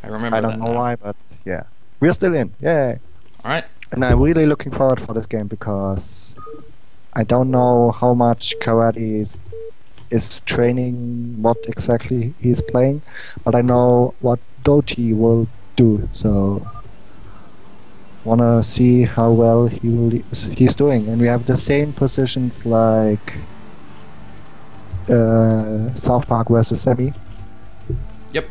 I remember I that don't know now. why, but yeah. We're still in. Yay. Alright. And I'm really looking forward for this game because I don't know how much karate is training, what exactly he's playing, but I know what dOTY will do, so wanna see how well he's doing. And we have the same positions like South Park versus Semi. Yep.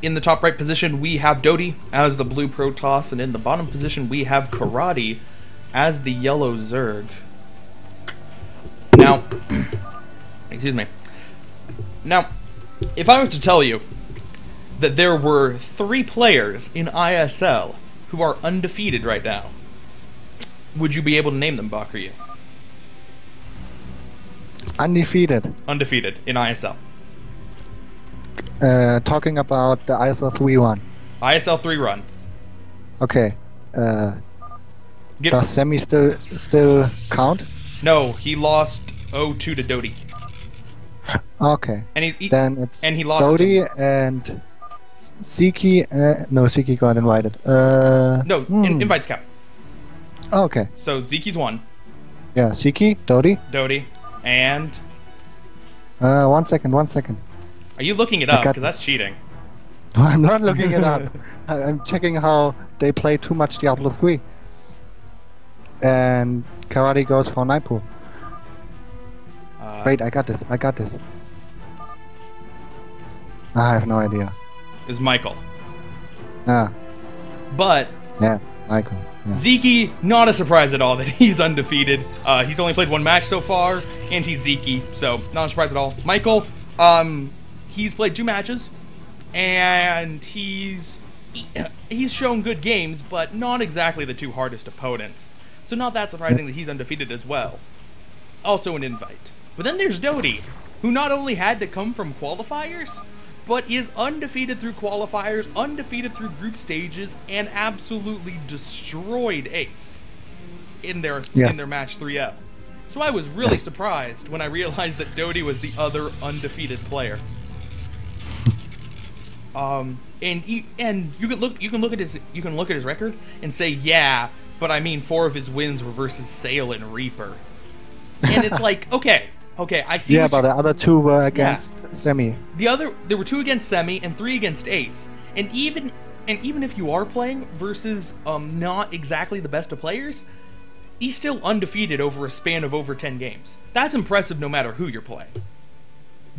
In the top right position, we have dOTY as the blue Protoss, and in the bottom position, we have Karate as the yellow Zerg. Now, excuse me. Now, if I was to tell you that there were 3 players in ISL who are undefeated right now, would you be able to name them, Bakuryu? Undefeated. Undefeated in ISL. Talking about the ISL 3-1. ISL 3 run. Okay. Does Semi still count? No, he lost 0-2 to dOTY. Okay. And he then it's and he lost dOTY and Ziki. No, Ziki got invited. Invites count. Okay. So Ziki's won. Yeah, Ziki, dOTY. dOTY, and 1 second. are you looking it up? Because that's cheating. No, I'm not looking it up. I'm checking how they play too much Diablo 3. And Karate goes for Nightpool. Wait, I got this. I have no idea. Is Michael. Ah. But yeah, Michael. Yeah. Ziki, not a surprise at all that he's undefeated. He's only played 1 match so far, and he's Ziki, so not a surprise at all. Michael, he's played 2 matches, and he's shown good games, but not exactly the 2 hardest opponents. So not that surprising that he's undefeated as well. Also an invite. But then there's dOTY, who not only had to come from qualifiers, but is undefeated through qualifiers, undefeated through group stages, and absolutely destroyed Ace in their match 3L. So I was really surprised when I realized that dOTY was the other undefeated player. And you can look at his record and say, yeah, but I mean 4 of his wins were versus Sail and Reaper. And it's like, okay, I see. Yeah, but the other 2 were against Semi. There were 2 against Semi and 3 against Ace. And even if you are playing versus not exactly the best of players, he's still undefeated over a span of over 10 games. That's impressive no matter who you're playing.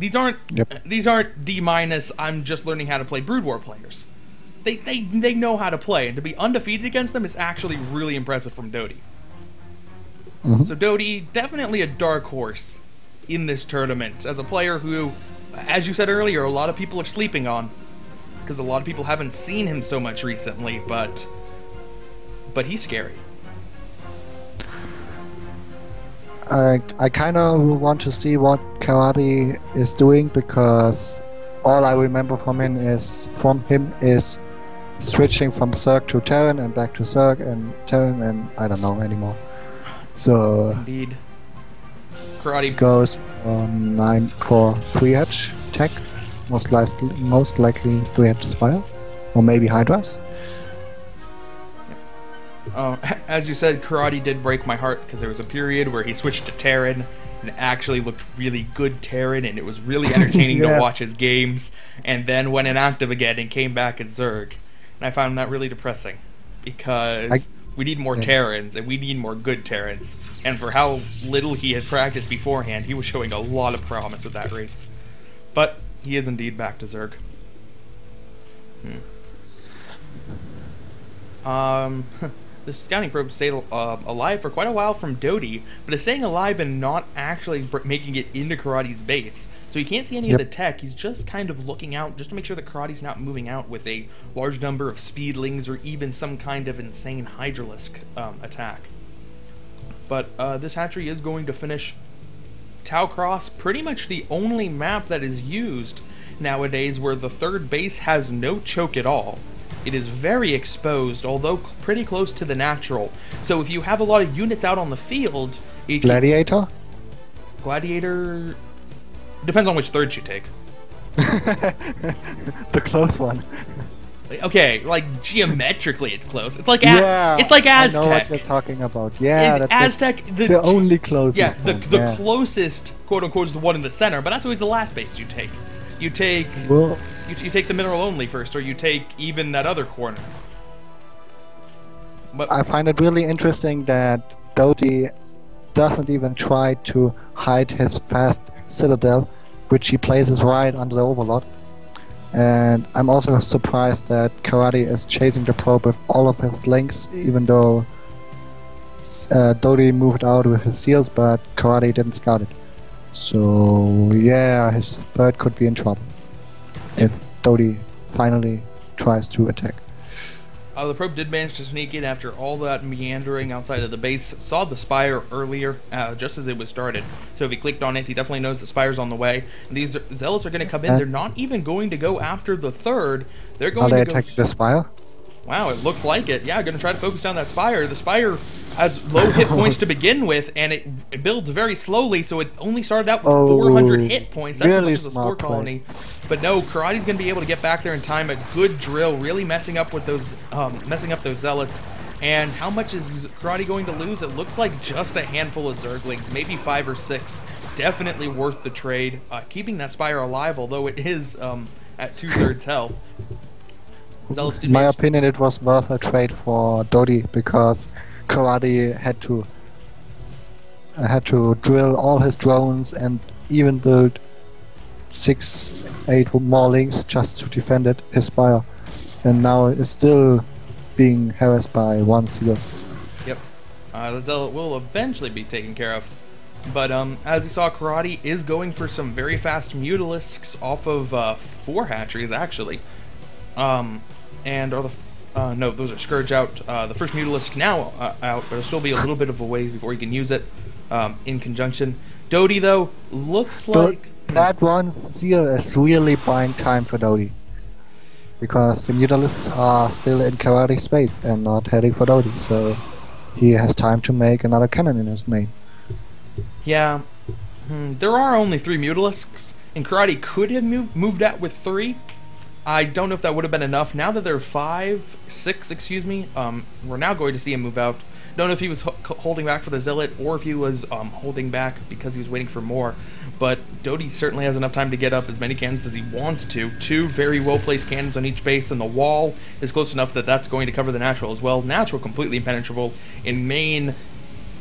These aren't D-, I'm just learning how to play Brood War players. They know how to play, and to be undefeated against them is actually really impressive from dOTY. Mm-hmm. So dOTY, definitely a dark horse in this tournament, as a player who, as you said earlier, a lot of people are sleeping on, because a lot of people haven't seen him so much recently, but he's scary. I kind of want to see what Karate is doing, because all I remember from him is switching from Zerg to Terran and back to Zerg and Terran, and I don't know anymore. So indeed, Karate goes for 3-Hedge tech, most likely 3-Hedge Spire, or maybe Hydras. As you said, Karate did break my heart, because there was a period where he switched to Terran and actually looked really good Terran, and it was really entertaining to watch his games, and then went inactive again and came back as Zerg. And I found that really depressing, because we need more Terrans, and we need more good Terrans. And for how little he had practiced beforehand, he was showing a lot of promise with that race. But he is indeed back to Zerg. The scouting probe stayed alive for quite a while from dOTY, but is staying alive and not actually making it into Karate's base. So he can't see any of the tech. He's just kind of looking out just to make sure that Karate's not moving out with a large number of speedlings or even some kind of insane Hydralisk attack. But this hatchery is going to finish Tau Cross, pretty much the only map that is used nowadays where the third base has no choke at all. It is very exposed, although pretty close to the natural. So if you have a lot of units out on the field... Gladiator? Gladiator... Depends on which third you take. The close one. Okay, like geometrically, it's close. It's like Yeah, it's like Aztec. I know what you're talking about. Yeah, that's Aztec, the only closest. Yeah, one, the closest, quote unquote, is the one in the center. But that's always the last base you take. You take you take the mineral only first, or you take even that other corner. But I find it really interesting that dOTY doesn't even try to hide his fast citadel, which he places right under the overlord. And I'm also surprised that Karate is chasing the probe with all of his links, even though dOTY moved out with his seals, but Karate didn't scout it. So yeah, his third could be in trouble if dOTY finally tries to attack. The probe did manage to sneak in after all that meandering outside of the base. Saw the spire earlier, just as it was started. So if he clicked on it, he definitely knows the spire's on the way. And these zealots are going to come in. They're not even going to go after the third. They're going to attack the spire? Wow, it looks like it. Yeah, going to try to focus down that spire. The spire has low hit points to begin with, and it builds very slowly, so it only started out with 400 hit points. That's really as much as a spore colony. But no, Karate's going to be able to get back there in time. A good drill, really messing up with those, messing up those zealots. And how much is Karate going to lose? It looks like just a handful of Zerglings, maybe 5 or 6. Definitely worth the trade. Keeping that spire alive, although it is at 2/3 health. In my opinion, it was worth a trade for dOTY because Karate had to drill all his drones and even build 6-8 more links just to defend it, his spire, and now it's still being harassed by one seal. Yep, the zealot will eventually be taken care of. But as you saw, Karate is going for some very fast mutalisks off of 4 hatcheries actually. And are the no, those are Scourge out. The first Mutalisk now out, but it'll still be a little bit of a ways before you can use it in conjunction. dOTY though looks like that one seal is really buying time for dOTY, because the Mutalisks are still in Karate space and not heading for dOTY, so he has time to make another cannon in his main. Yeah, there are only 3 Mutalisks, and Karate could have moved out with 3. I don't know if that would have been enough. Now that there are 6, excuse me, we're now going to see him move out. Don't know if he was holding back for the zealot or if he was holding back because he was waiting for more. But dOTY certainly has enough time to get up as many cannons as he wants to. 2 very well-placed cannons on each base, and the wall is close enough that that's going to cover the natural as well. Natural completely impenetrable. In main,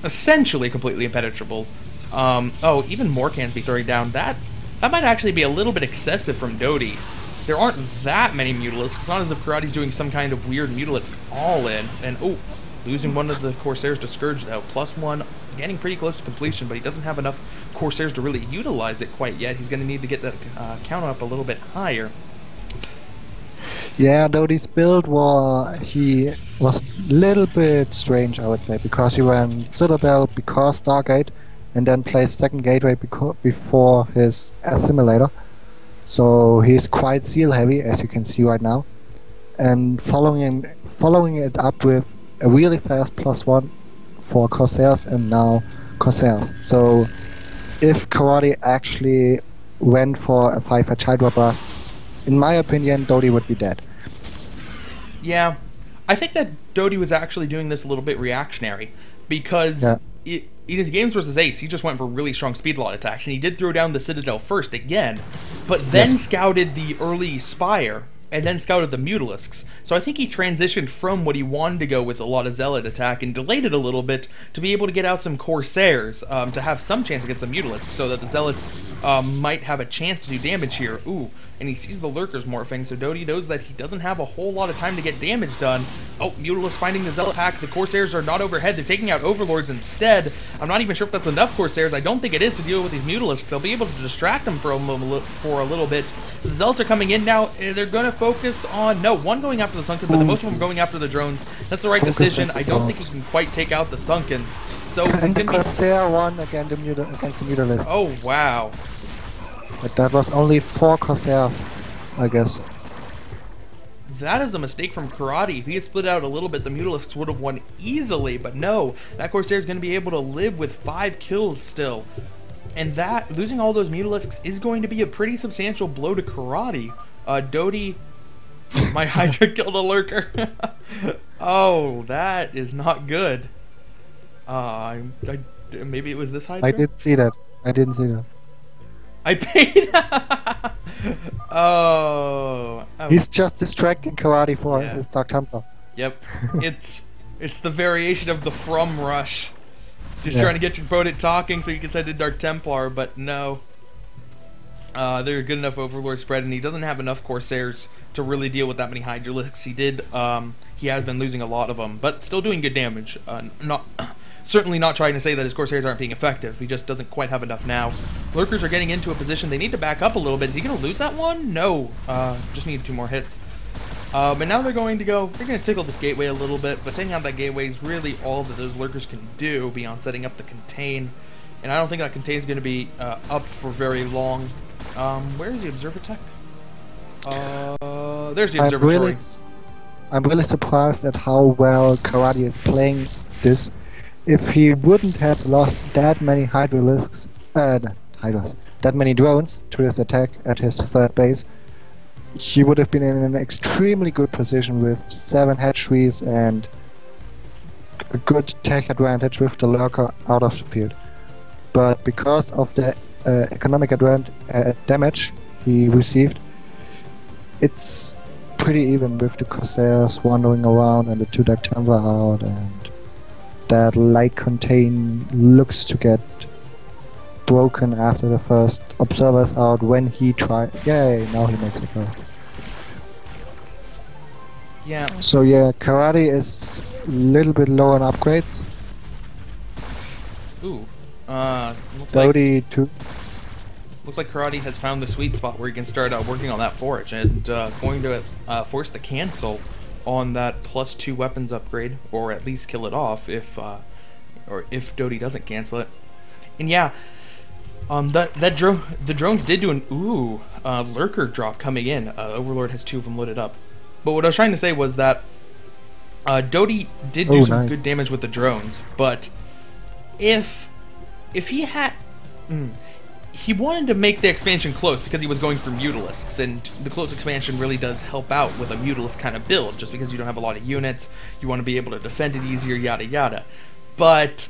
essentially completely impenetrable. Oh, even more cannons be throwing down. That might actually be a little bit excessive from dOTY. There aren't that many Mutalisks. It's not as if Karate's doing some kind of weird Mutalisk all-in. And, oh, losing one of the Corsairs to Scourge, though. +1, getting pretty close to completion, but he doesn't have enough Corsairs to really utilize it quite yet. He's going to need to get that count up a little bit higher. Yeah, dOTY's build was a little bit strange, I would say, because he ran Citadel because Stargate, and then placed second gateway before his assimilator. So he's quite seal heavy, as you can see right now, and following it up with a really fast +1 for Corsairs and now Corsairs. So if Karate actually went for a 5-hatch Hydra Blast, in my opinion, dOTY would be dead. Yeah, I think that dOTY was actually doing this a little bit reactionary, because in his games versus Ace, he just went for really strong speed lot attacks, and he did throw down the Citadel first again, but then scouted the early Spire, and then scouted the Mutalisks. So I think he transitioned from what he wanted to go with a lot of Zealot attack and delayed it a little bit to be able to get out some Corsairs to have some chance against the Mutalisks, so that the Zealots might have a chance to do damage here. Ooh, and he sees the Lurkers morphing, so dOTY knows that he doesn't have a whole lot of time to get damage done. Oh, Mutalisk finding the Zealot pack. The Corsairs are not overhead. They're taking out Overlords instead. I'm not even sure if that's enough Corsairs. I don't think it is to deal with these Mutalisks. They'll be able to distract them for a little bit. The Zealots are coming in now. They're going to focus on... No, one going after the Sunkens, but the most of them going after the drones. That's the right decision. I don't think he can quite take out the Sunkens. So and the Corsair won against the Mutalisk. Oh, wow. But that was only 4 Corsairs, I guess. That is a mistake from Karate. If he had split out a little bit, the Mutalisks would have won easily, but no. That Corsair is going to be able to live with 5 kills still. And that, losing all those Mutalisks is going to be a pretty substantial blow to Karate. dOTY My Hydra killed a lurker. Oh, that is not good. Maybe it was this Hydra? I didn't see that. I didn't see that. I paid. Oh. He's just distracting Karate for Yeah. his Dark Templar. Yep. It's the variation of the From Rush. Just Yeah. trying to get your opponent talking so you can send in Dark Templar, but no. They're good enough Overlord spread, and he doesn't have enough Corsairs to really deal with that many Hydralisks. He has been losing a lot of them, but still doing good damage. Certainly not trying to say that his Corsairs aren't being effective. He just doesn't quite have enough now. Lurkers are getting into a position they need to back up a little bit. Is he going to lose that one? No. Just need 2 more hits. But now they're going to tickle this gateway a little bit, but taking out that gateway is really all that those Lurkers can do beyond setting up the contain. And I don't think that contain is going to be up for very long. Where's the observer tech? There's the observatory. I'm really surprised at how well Karate is playing this. If he wouldn't have lost that many Hydralisks, that many drones to this attack at his 3rd base, he would have been in an extremely good position with 7 hatcheries and a good tech advantage with the lurker out of the field. But because of the economic damage he received, it's pretty even with the Corsairs wandering around and the 2 Dark Templar out, and that light contain looks to get broken after the first observers out when he tried. Yay, now he makes it go. Yeah. So yeah, Karate is a little bit low on upgrades. Ooh. dOTY too. Looks like Karate has found the sweet spot where he can start working on that forage and going to force the cancel on that +2 weapons upgrade, or at least kill it off if dOTY doesn't cancel it. And yeah, the drones did do an lurker drop coming in. Overlord has 2 of them loaded up. But what I was trying to say was that dOTY did do some good damage with the drones, but if he had he wanted to make the expansion close because he was going for Mutalisks, and the close expansion really does help out with a Mutalisk kind of build. Just because you don't have a lot of units, you want to be able to defend it easier, yada yada. But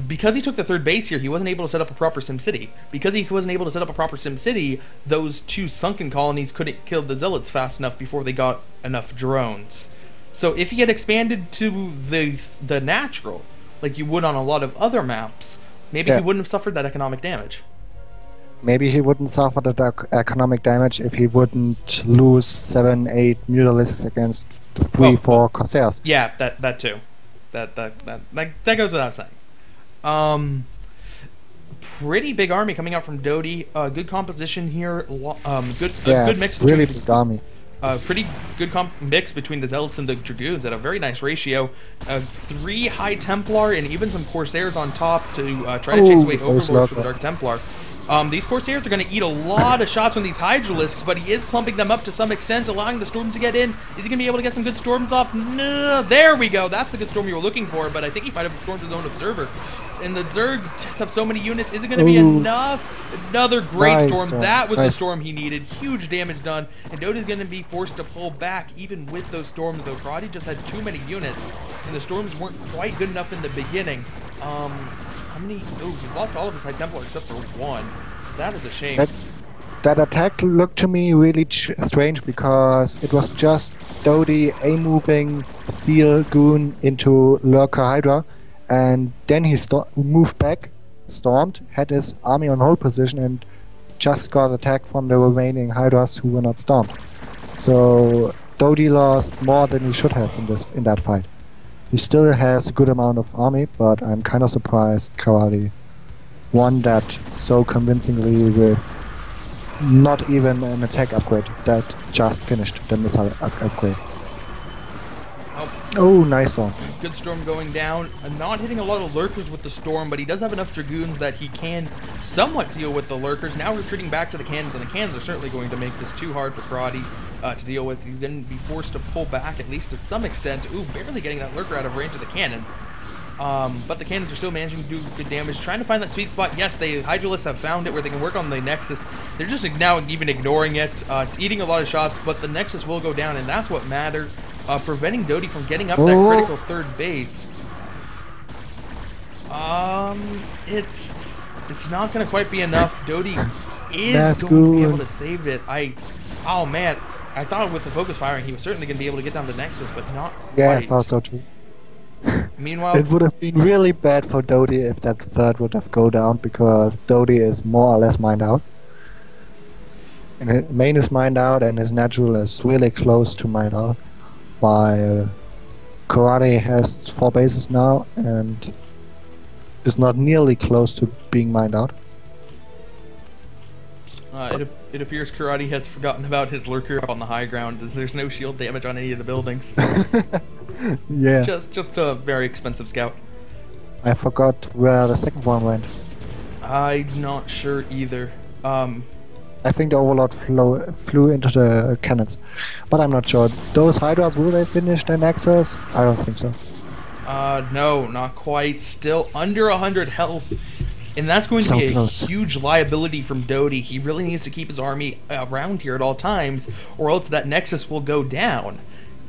because he took the 3rd base here, he wasn't able to set up a proper SimCity. Because he wasn't able to set up a proper SimCity, those 2 sunken colonies couldn't kill the Zealots fast enough before they got enough drones. So if he had expanded to the natural, like you would on a lot of other maps, maybe he wouldn't have suffered that economic damage. Maybe he wouldn't suffer the economic damage if he wouldn't lose 7-8 Mutalisks against 3-4 Corsairs. Yeah, that too. That goes without saying. Pretty big army coming out from dOTY. Good composition here. Good mix between really big army. Pretty good mix between the Zealots and the Dragoons at a very nice ratio. 3 High Templar and even some Corsairs on top to try to chase away Overlords from the Dark Templar. These Corsairs are going to eat a lot of shots from these Hydralisks, but he is clumping them up to some extent, allowing the Storms to get in. Is he going to be able to get some good Storms off? No, there we go. That's the good Storm you were looking for, but I think he might have stormed his own Observer. And the Zerg just have so many units. Is it going to be enough? Another great storm. That was the storm he needed. Huge damage done. And dOTY's going to be forced to pull back even with those storms, though. Karate just had too many units, and the storms weren't quite good enough in the beginning. How many? Oh, he's lost all of his High Templar except for 1. That is a shame. That attack looked to me really strange because it was just dOTY A-moving Steel Goon into Lurker Hydra, and then he moved back, stormed, had his army on hold position, and just got attacked from the remaining Hydras who were not stormed. So dOTY lost more than he should have in that fight. He still has a good amount of army, but I'm kind of surprised Karate won that so convincingly with not even an attack upgrade that just finished the missile upgrade. Oh, nice storm. Good storm going down. Not hitting a lot of lurkers with the storm, but he does have enough dragoons that he can somewhat deal with the lurkers. Now retreating back to the cannons, and the cannons are certainly going to make this too hard for Karate to deal with. He's going to be forced to pull back, at least to some extent. Ooh, barely getting that lurker out of range of the cannon. But the cannons are still managing to do good damage, trying to find that sweet spot. Yes, the Hydralisks have found it where they can work on the Nexus. They're just now even ignoring it, eating a lot of shots, but the Nexus will go down, and that's what matters, preventing dOTY from getting up that critical third base. It's not going to quite be enough. dOTY is going to be able to save it. Oh man, I thought with the focus firing he was certainly going to be able to get down the Nexus, but not Yeah, quite. I thought so too. Meanwhile, it would have been really bad for dOTY if that third would have go down, because dOTY is more or less mined out. And his main is mined out and his natural is really close to mined out. While Karate has 4 bases now and is not nearly close to being mined out. It appears Karate has forgotten about his lurker up on the high ground, as there's no shield damage on any of the buildings. Yeah. Just a very expensive scout. I forgot where the second one went. I'm not sure either. I think the Overlord flew into the cannons, but I'm not sure. Those Hydras, will they finish their Nexus? I don't think so. No, not quite. Still under 100 health. And that's going to So be close. a huge liability from dOTY. He really needs to keep his army around here at all times, or else that Nexus will go down.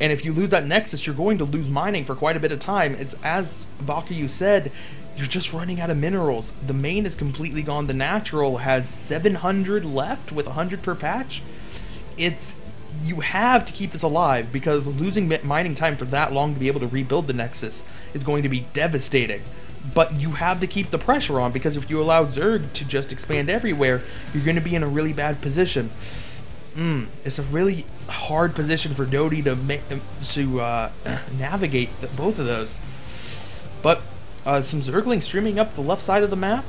And if you lose that Nexus, you're going to lose mining for quite a bit of time. As Bakuyu said, you're just running out of minerals. The main is completely gone. The natural has 700 left with 100 per patch. You have to keep this alive, because losing mining time for that long to be able to rebuild the Nexus is going to be devastating. But you have to keep the pressure on, because if you allow Zerg to just expand everywhere, you're going to be in a really bad position. It's a really hard position for dOTY to navigate both of those. But some Zerglings streaming up the left side of the map.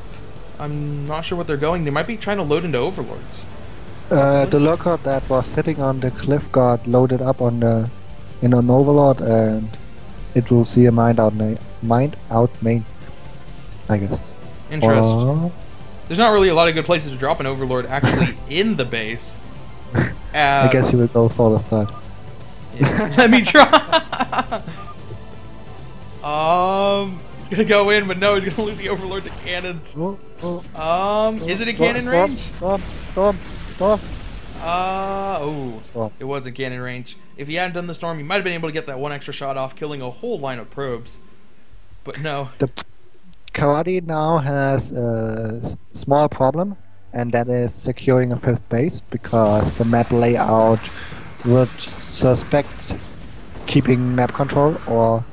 I'm not sure what they're going. They might be trying to load into Overlords. The lurker that was sitting on the cliff got loaded up on the an Overlord, and it will see a mined out main, I guess. Interesting. There's not really a lot of good places to drop an Overlord actually in the base. I guess he will go for the third. Yeah. Let me try. He's gonna go in, but no, he's gonna lose the Overlord to cannons. Is it a cannon range? Storm. It was a cannon range. If he hadn't done the storm, he might have been able to get that one extra shot off, killing a whole line of probes. But no. The Karate now has a small problem, and that is securing a 5th base, because the map layout would suspect keeping map control, or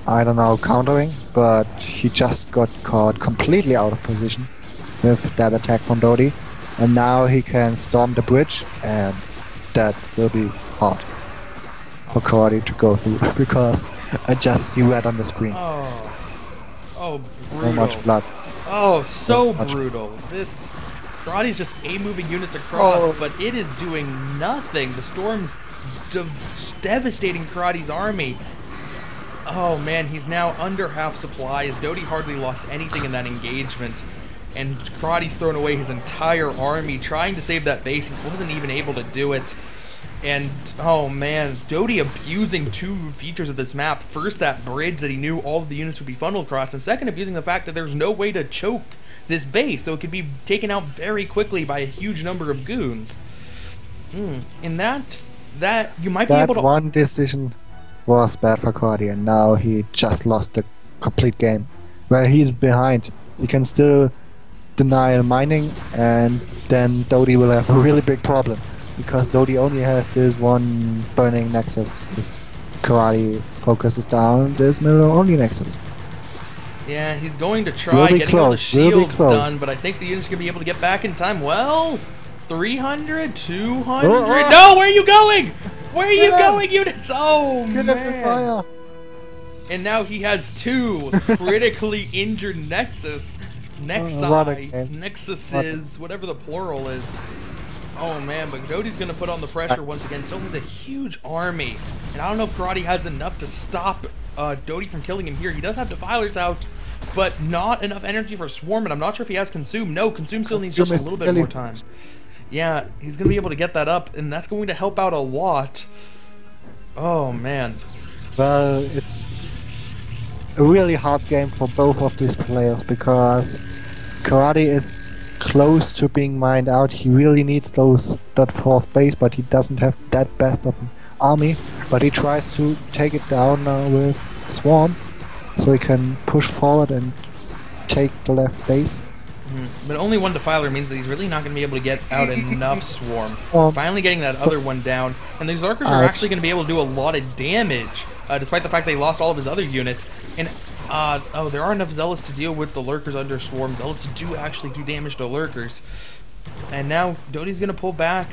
I don't know, countering, but he just got caught completely out of position with that attack from dOTY, and now he can storm the bridge, and that will be hard for Karate to go through, because I just see red on the screen. Oh, brutal. So much blood. Oh, so brutal. This Karate's just moving units across, but it is doing nothing. The storm's devastating Karate's army. Oh man, he's now under half supply, as dOTY hardly lost anything in that engagement. And Karate's thrown away his entire army trying to save that base. He wasn't even able to do it. And, oh man, dOTY abusing 2 features of this map. First, that bridge that he knew all of the units would be funneled across, and second, abusing the fact that there's no way to choke this base, so it could be taken out very quickly by a huge number of goons. And that you might be able to... That one decision was bad for Karate, and now he just lost the complete game. Where he's behind, he can still deny mining, and then dOTY will have a really big problem. Because dOTY only has this one burning Nexus. If Karate focuses down this middle only Nexus. Yeah, he's going to try getting all the shields done, but I think the unit's going to be able to get back in time. Well, 300, 200... No, where are you going? Where are you going, units? Oh, man. And now he has 2 critically injured Nexuses, whatever the plural is. Oh man, but dOTY's going to put on the pressure once again. So has a huge army, and I don't know if Karate has enough to stop dOTY from killing him here. He does have Defilers out, but not enough energy for Swarm, and I'm not sure if he has Consume. No, Consume still needs just a little bit more time. Yeah, he's going to be able to get that up, and that's going to help out a lot. Oh man. Well, it's a really hard game for both of these players because Karate is close to being mined out. He really needs that fourth base, but he doesn't have that best of an army. But he tries to take it down now with Swarm, so he can push forward and take the left base. But only one Defiler means that he's really not going to be able to get out enough Swarm. Finally getting that other one down. And these Lurkers are actually going to be able to do a lot of damage, despite the fact they lost all of his other units. And, oh, there are enough Zealots to deal with the Lurkers under Swarm. Zealots do actually do damage to Lurkers. And now dOTY's going to pull back.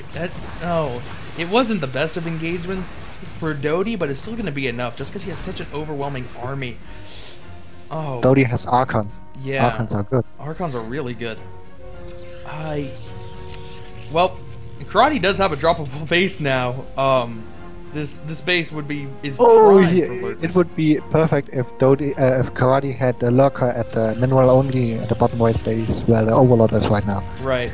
It wasn't the best of engagements for dOTY, but it's still going to be enough, just because he has such an overwhelming army. Oh. dOTY has Archons. Yeah. Archons are good. Archons are really good. Well, Karate does have a droppable base now. This base would be prime for Lurkers. It would be perfect if if Karate had a lurker at the mineral only at the bottom right base where the Overlord is right now. Right.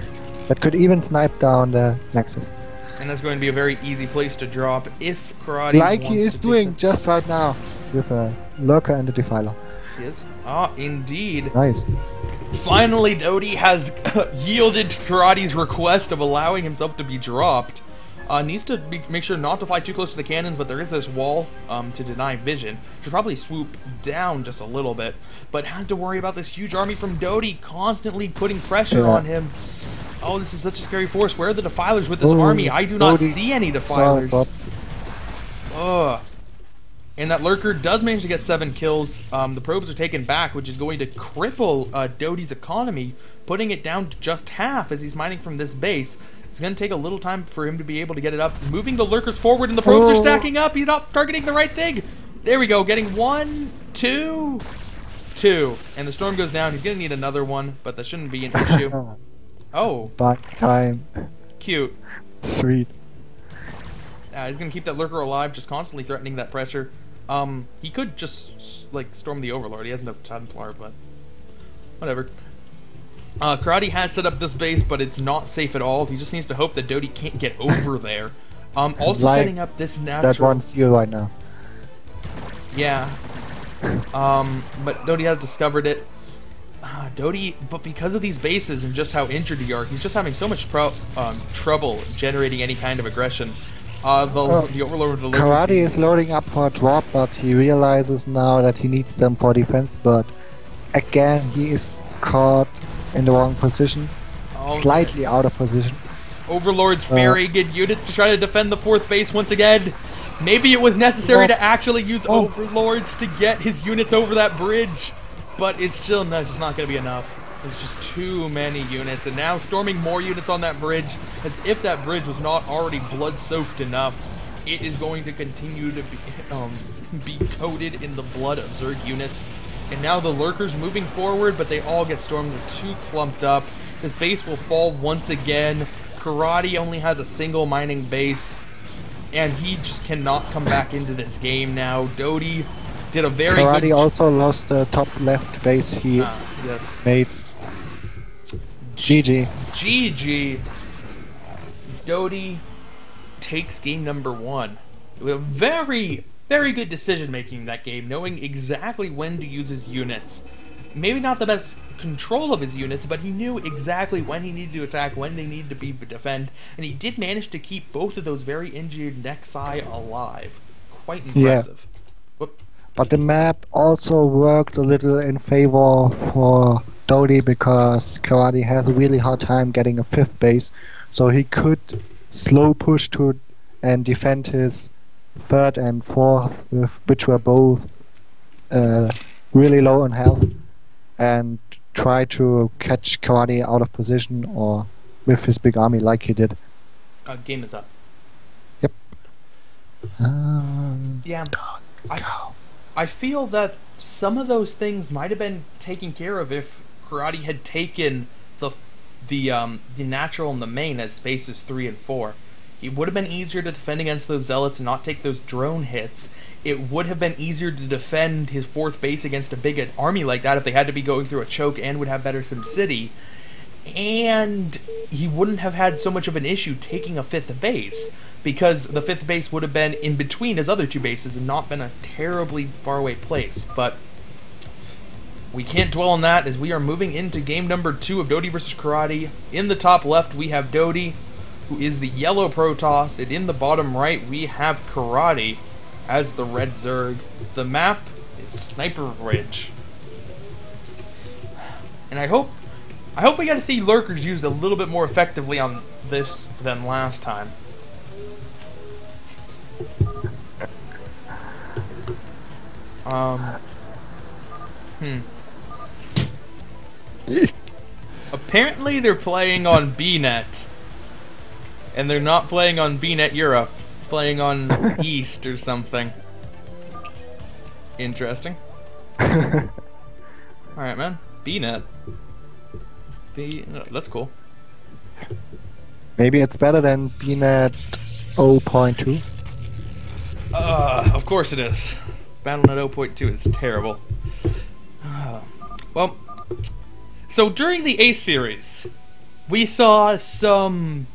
That could even snipe down the Nexus. And that's going to be a very easy place to drop if Karate like he is doing just right now with a lurker and a Defiler. He is? Ah, indeed. Nice. Finally, dOTY has yielded to Karate's request of allowing himself to be dropped. Needs to make sure not to fly too close to the cannons, but there is this wall to deny vision. Should probably swoop down just a little bit, but had to worry about this huge army from dOTY constantly putting pressure on him. Oh, this is such a scary force. Where are the Defilers with this army? I do not see any Defilers. Ugh. And that Lurker does manage to get 7 kills. The probes are taken back, which is going to cripple dOTY's economy, putting it down to just half as he's mining from this base. It's going to take a little time for him to be able to get it up. Moving the Lurkers forward, and the probes are stacking up. He's not targeting the right thing. There we go. Getting 1, 2, 2. And the storm goes down. He's going to need another one, but that shouldn't be an issue. Oh. Back time. Cute. Sweet. He's going to keep that Lurker alive, just constantly threatening that pressure. He could just, like, storm the Overlord. He has enough Templar, but whatever. Karate has set up this base, but it's not safe at all. He just needs to hope that dOTY can't get over there. Also like setting up this natural... that one seal right now. Yeah. But dOTY has discovered it. dOTY, but because of these bases and just how injured he are, he's just having so much trouble generating any kind of aggression. The Overlord of the Karate is loading up for a drop, but he realizes now that he needs them for defense, but again, he is caught in the wrong position. Slightly out of position. Overlord's very good units to try to defend the 4th base once again. Maybe it was necessary to actually use Overlords to get his units over that bridge, but it's still just not going to be enough. There's just too many units, and now storming more units on that bridge, as if that bridge was not already blood-soaked enough. It is going to continue to be coated in the blood of Zerg units. And now the Lurkers moving forward, but they all get stormed. They're too clumped up. This base will fall once again. Karate only has a single mining base, and he just cannot come back into this game now. dOTY did a very good... Karate also lost the top left base he made. GG. GG. dOTY takes game number 1. With a very, very good decision making in that game, knowing exactly when to use his units. Maybe not the best control of his units, but he knew exactly when he needed to attack, when they needed to be defend, and he did manage to keep both of those very injured Nexi alive. Quite impressive. Yeah. But the map also worked a little in favor for dOTY because Karate has a really hard time getting a 5th base, so he could slow push to and defend his 3rd and 4th, which were both really low on health, and try to catch Karate out of position or with his big army like he did. Game is up. Yep. Yeah. I feel that some of those things might have been taken care of if Karate had taken the natural and the main as spaces 3 and 4. It would have been easier to defend against those zealots and not take those drone hits. It would have been easier to defend his 4th base against a big army like that if they had to be going through a choke, and would have better SimCity. And he wouldn't have had so much of an issue taking a 5th base, because the 5th base would have been in between his other 2 bases and not been a terribly far away place. But we can't dwell on that as we are moving into game number 2 of dOTY versus Karate. In the top left, we have dOTY, who is the yellow Protoss, and in the bottom right, we have Karate as the red Zerg. The map is Sniper Ridge. And I hope we get to see lurkers used a little bit more effectively on this than last time. Apparently they're playing on BNet. And they're not playing on BNet Europe. Playing on East or something. Interesting. Alright, man. BNet. That's cool. Maybe it's better than BNet 0.2. Of course it is. BattleNet 0.2 is terrible. Well, so during the Ace series, we saw some,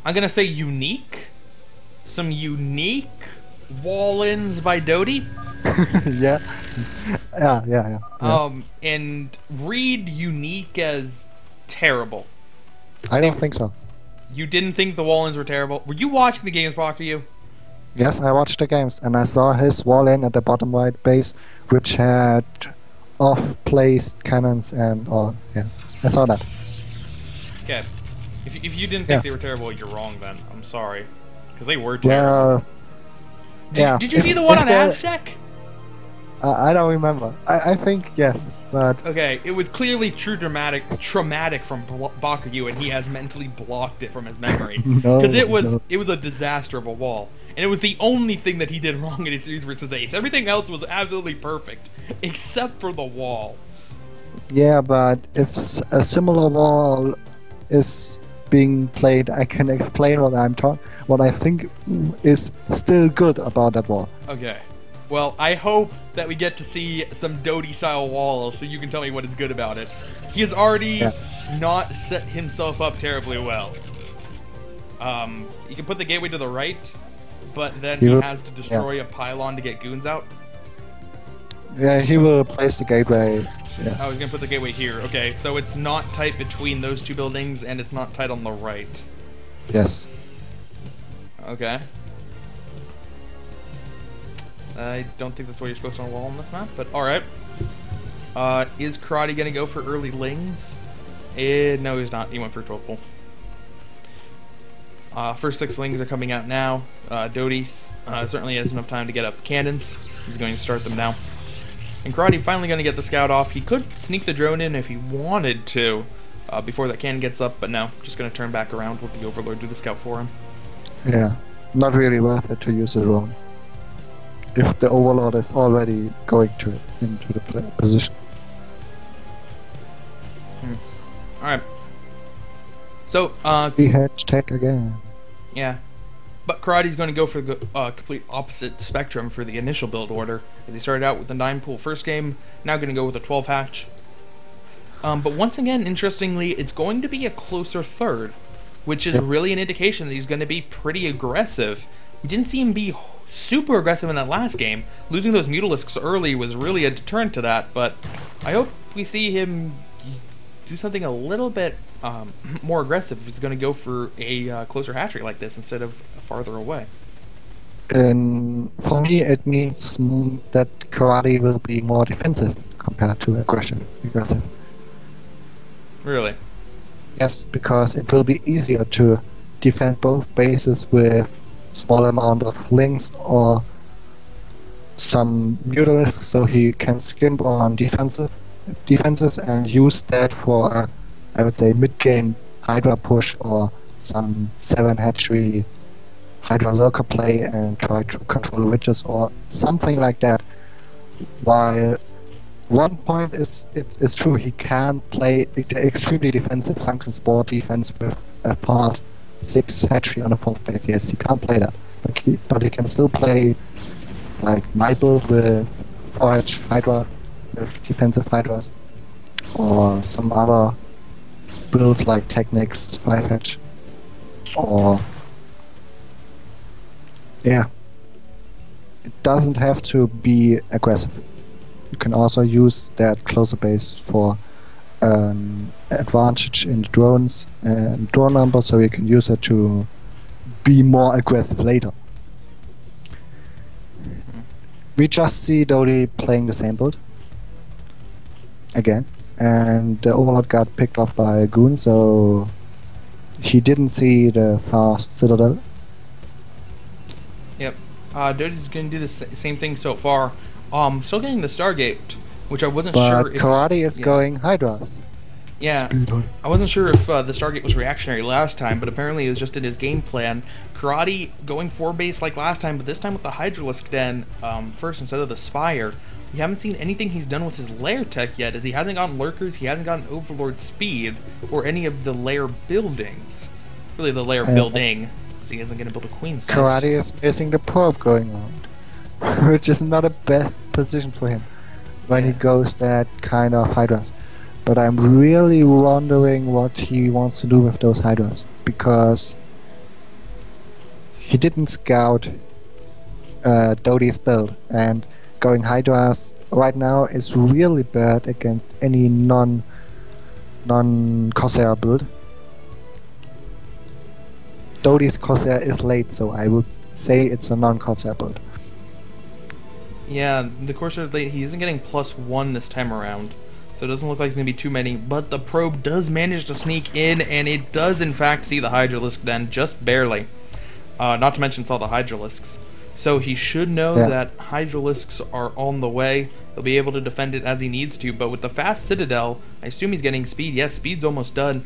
I'm gonna say some unique wall-ins by dOTY. Yeah. And read unique as terrible. I don't think so. You didn't think the wall-ins were terrible? Were you watching the games, Proctor, you? Yes, I watched the games, and I saw his wall-in at the bottom right base, which had off-placed cannons and all. Yeah, I saw that. Okay. If you didn't think they were terrible, you're wrong then. I'm sorry. Because they were terrible. Well, did you see the one on Aztec? I don't remember. I think yes, but... Okay, it was clearly traumatic from Bakuyu, and he has mentally blocked it from his memory. Because it was a disaster of a wall. And it was the only thing that he did wrong in his series versus Ace. Everything else was absolutely perfect, except for the wall. Yeah, but if a similar wall is being played, I can explain what I think is still good about that wall. Okay. Well, I hope that we get to see some dOTY style walls so you can tell me what is good about it. He has already not set himself up terribly well. He can put the gateway to the right, but then he has to destroy a pylon to get goons out. Yeah, he will place the gateway. Yeah. Oh, he's gonna put the gateway here. Okay, so it's not tight between those two buildings, and it's not tight on the right. Yes. Okay. I don't think that's where you're supposed to wall on this map, but alright. Is Karate gonna go for early lings? No, he's not. He went for 12 pull. First 6 lings are coming out now. dOTY certainly has enough time to get up cannons. He's going to start them now. And Karate finally going to get the scout off. He could sneak the drone in if he wanted to before that cannon gets up, but no, just going to turn back around with the Overlord do the scout for him. Yeah, not really worth it to use the drone if the Overlord is already going into the position. Alright. So, hashtag again. Yeah. But Karate's going to go for the complete opposite spectrum for the initial build order. As he started out with the 9-pool first game, now going to go with a 12 hatch. But once again, interestingly, it's going to be a closer third, which is really an indication that he's going to be pretty aggressive. We didn't see him be super aggressive in that last game. Losing those Mutalisks early was really a deterrent to that, but I hope we see him do something a little bit more aggressive if he's going to go for a closer hatchery like this instead of farther away. And for me, it means that Karate will be more defensive compared to aggressive. Really? Yes, because it will be easier to defend both bases with small amount of links or some Mutalisks, so he can skimp on defenses and use that for a, I would say, mid-game Hydra push or some 7 hatchery Hydra lurker play and try to control witches or something like that. While one point is true, he can play extremely defensive sunken spore defense with a fast 6 hatchery on a 4th base. Yes, he can't play that, but he can still play like my build with 4-hatch Hydra, with defensive Hydras, or some other builds like Technics 5-hatch, or it doesn't have to be aggressive. can also use that closer base for advantage in the drones and drone number, so you can use it to be more aggressive later. We just see dOTY playing the same build again, and the Overlord got picked off by a Goon, so he didn't see the fast Citadel. Yep. dOTY's going to do the same thing so far. Still getting the Stargate, which I wasn't sure But if... Karate is going Hydras. Yeah, I wasn't sure if the Stargate was reactionary last time, but apparently it was just in his game plan. Karate going 4-base like last time, but this time with the Hydralisk Den first instead of the Spire. We haven't seen anything he's done with his lair tech yet, as he hasn't gotten Lurkers, he hasn't gotten Overlord Speed, or any of the lair buildings. Really the lair building, because he isn't going to build a Queen's Nest. Karate is missing the probe going on, which is not the best position for him when he goes that kind of Hydras. But I'm really wondering what he wants to do with those Hydras, because he didn't scout dOTY's build, and going Hydras right now is really bad against any non-Corsair build. dOTY's Corsair is late, so I would say it's a non-Corsair build. Yeah, the Corsair is late. He isn't getting +1 this time around, so it doesn't look like it's going to be too many, but the probe does manage to sneak in, and it does in fact see the Hydralisk Den, just barely. Not to mention saw the Hydralisks. So he should know that Hydralisks are on the way. He'll be able to defend it as he needs to, but with the fast Citadel, I assume he's getting speed. Yes, speed's almost done.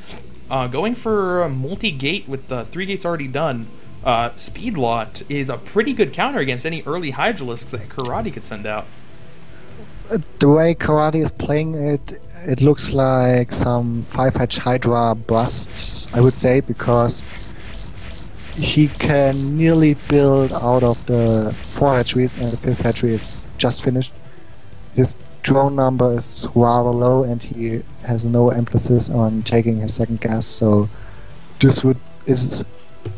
Going for a multi-gate with 3 gates already done, Speed Lot is a pretty good counter against any early Hydralisks that Karate could send out. The way Karate is playing it, it looks like some 5-hatch Hydra busts, I would say, because he can nearly build out of the 4 hatcheries, and the 5th hatchery is just finished. His drone number is rather low, and he has no emphasis on taking his second gas, so this is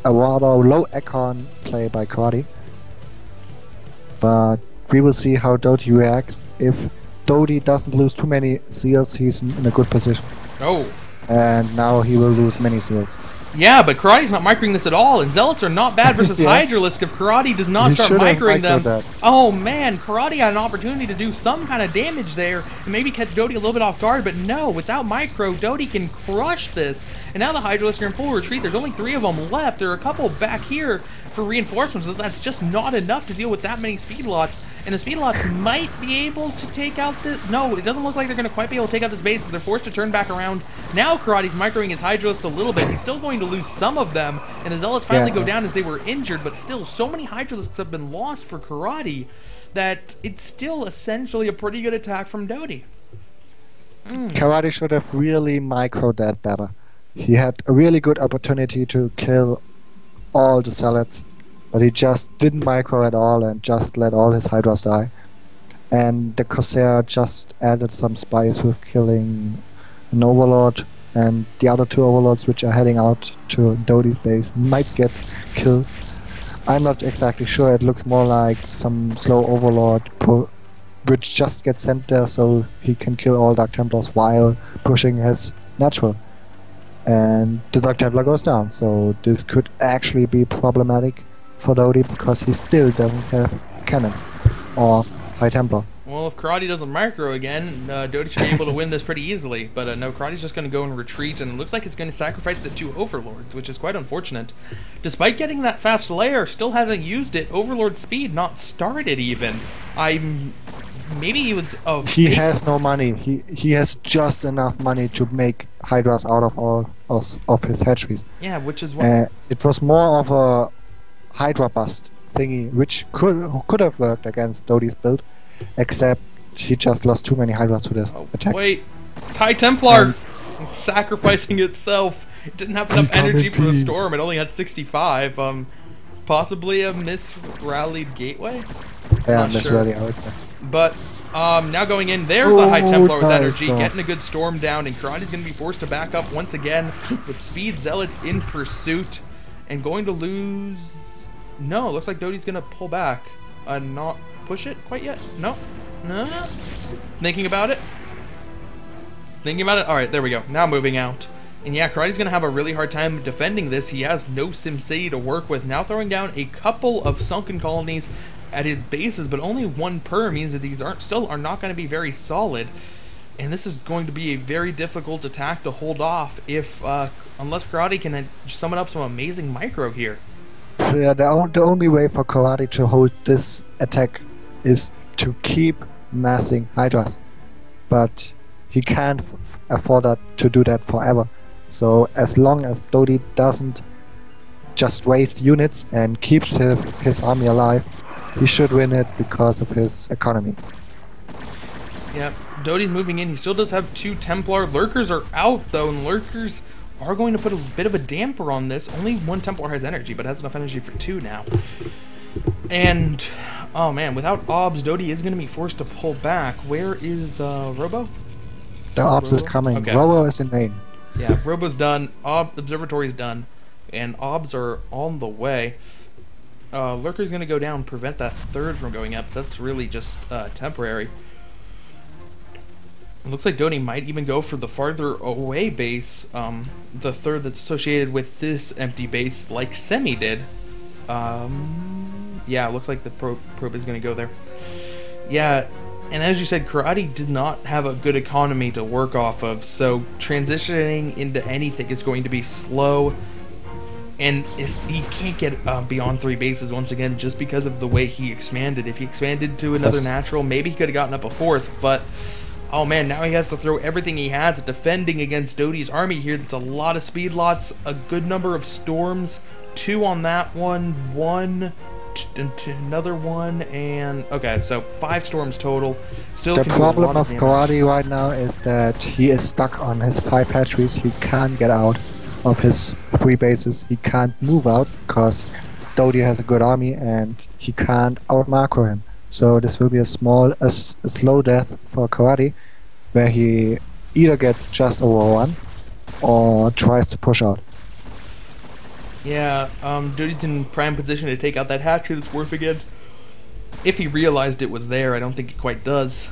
a rather low econ play by Karate. But we will see how dOTY reacts. If dOTY doesn't lose too many seals, he's in a good position. Oh. And now he will lose many seals. Yeah, but Karate's not microing this at all, and Zealots are not bad versus Hydralisk if Karate does not start microing them. Oh man, Karate had an opportunity to do some kind of damage there, and maybe catch dOTY a little bit off guard, but no, without micro, dOTY can crush this. And now the Hydralisk are in full retreat. There's only 3 of them left. There are a couple back here for reinforcements, but that's just not enough to deal with that many speed lots. And the speed lots might be able to take out the... No, it doesn't look like they're going to quite be able to take out this base, so they're forced to turn back around. Now Karate's microing his Hydralisks a little bit. He's still going to lose some of them, and the Zealots finally go down as they were injured, but still, so many Hydralisks have been lost for Karate that it's still essentially a pretty good attack from dOTY. Karate should have really microed that better. He had a really good opportunity to kill all the Zealots, but he just didn't micro at all and just let all his Hydras die. And the Corsair just added some spice with killing an Overlord, and the other 2 Overlords which are heading out to dOTY's base might get killed. I'm not exactly sure, it looks more like some slow Overlord which just gets sent there so he can kill all Dark Templars while pushing his natural. And the Dark Templar goes down, so this could actually be problematic for dOTY because he still doesn't have cannons or High Templar. Well, if Karate doesn't micro again, dOTY should be able to win this pretty easily. But no, Karate's just going to go and retreat, and it looks like it's going to sacrifice the 2 Overlords, which is quite unfortunate. Despite getting that fast lair, still hasn't used it. Overlord speed not started even. Maybe he was... He has no money. He has just enough money to make Hydras out of all of his hatcheries. Yeah, which is what... it was more of a Hydra bust thingy, which could have worked against dOTY's build, except he just lost too many Hydras to this attack. Wait, it's High Templar sacrificing itself. It didn't have enough energy for a storm. It only had 65. Possibly a misrallied gateway? Yeah, misrally, I would say. But now going in, there's a High Templar with energy, getting a good storm down, and Karate's going to be forced to back up once again with Speed Zealots in pursuit, and going to lose... No, looks like dOTY's going to pull back. Not push it quite yet. No. Thinking about it? Thinking about it? Alright, there we go. Now moving out. And yeah, Karate's going to have a really hard time defending this. He has no SimCity to work with. Now throwing down a couple of sunken colonies at his bases, but only one per means that these still are not going to be very solid. And this is going to be a very difficult attack to hold off if, unless Karate can summon up some amazing micro here. Yeah, the only way for Karate to hold this attack is to keep massing Hydras. But he can't afford to do that forever. So as long as dOTY doesn't just waste units and keeps his army alive, he should win it because of his economy. Yeah, dOTY's moving in. He still does have 2 Templar. Lurkers are out though, and Lurkers are going to put a bit of a damper on this. Only 1 Templar has energy, but has enough energy for 2 now. And, oh man, without OBS, dOTY is going to be forced to pull back. Where is Robo? The OBS is coming. Okay. Robo is in main. Yeah, Robo's done. Observatory's done. And OBS are on the way. Lurker's going to go down, prevent that 3rd from going up. That's really just temporary. It looks like dOTY might even go for the farther away base, the 3rd that's associated with this empty base, like Semi did. Yeah, it looks like the probe is going to go there. Yeah, and as you said, Karate did not have a good economy to work off of, so transitioning into anything is going to be slow. And if he can't get beyond 3 bases once again, just because of the way he expanded. If he expanded to another natural, maybe he could have gotten up a 4th, but oh man, now he has to throw everything he has at defending against dOTY's army here. That's a lot of speed lots, a good number of storms, 2 on that one, 1, another 1, and okay, so 5 storms total. Still, the problem of Karate right now is that he is stuck on his 5 hatcheries. He can't get out of his 3 bases. He can't move out because dOTY has a good army and he can't out-macro him. So this will be a slow death for Karate, where he either gets just over 1 or tries to push out. Yeah, dOTY's in prime position to take out that hatchery that's worth again. If he realized it was there, I don't think he quite does.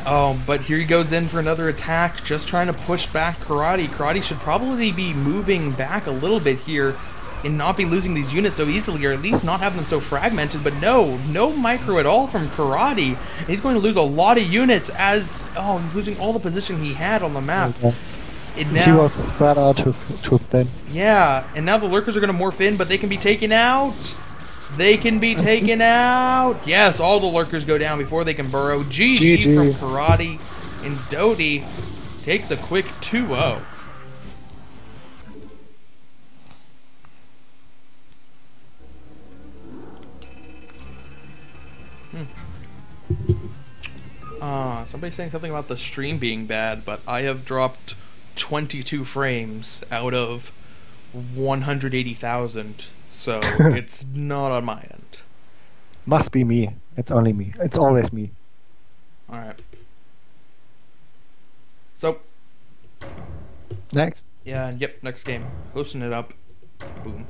Oh, but here he goes in for another attack, just trying to push back Karate. Karate should probably be moving back a little bit here and not be losing these units so easily, or at least not having them so fragmented, but no micro at all from Karate. He's going to lose a lot of units as, oh, he's losing all the position he had on the map. Okay. He was spread out too thin. Yeah, and now the Lurkers are going to morph in, but they can be taken out. They can be taken out. Yes, all the Lurkers go down before they can burrow. GG from Karate, and dOTY takes a quick 2-0. Somebody's saying something about the stream being bad, but I have dropped 22 frames out of 180,000, so it's not on my end. Must be me. It's only me. It's always me. Alright. So. Next. Yeah, yep, next game. Posting it up. Boom.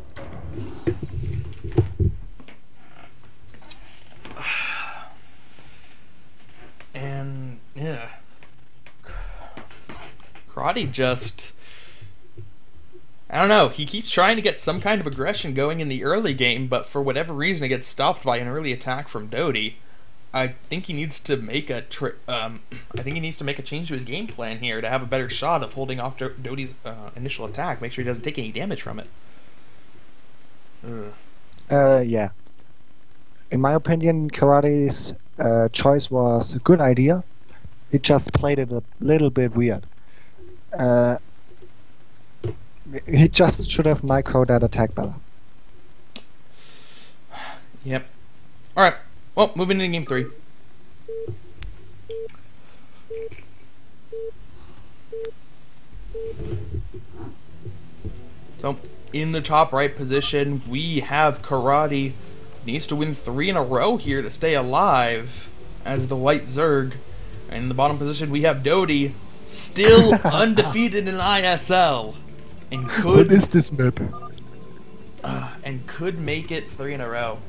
And, yeah. Karate just, I don't know, he keeps trying to get some kind of aggression going in the early game, but for whatever reason it gets stopped by an early attack from dOTY. I think he needs to make a change to his game plan here to have a better shot of holding off dOTY's initial attack. Make sure he doesn't take any damage from it. Yeah. In my opinion, Karate's choice was a good idea. He just played it a little bit weird. He just should have microed that attack better. Yep. Alright. Well, moving into game 3. So, in the top right position, we have Karate. Needs to win 3 in a row here to stay alive as the white Zerg. And in the bottom position, we have dOTY, still undefeated in ISL. And could, what is this map? And could make it 3 in a row.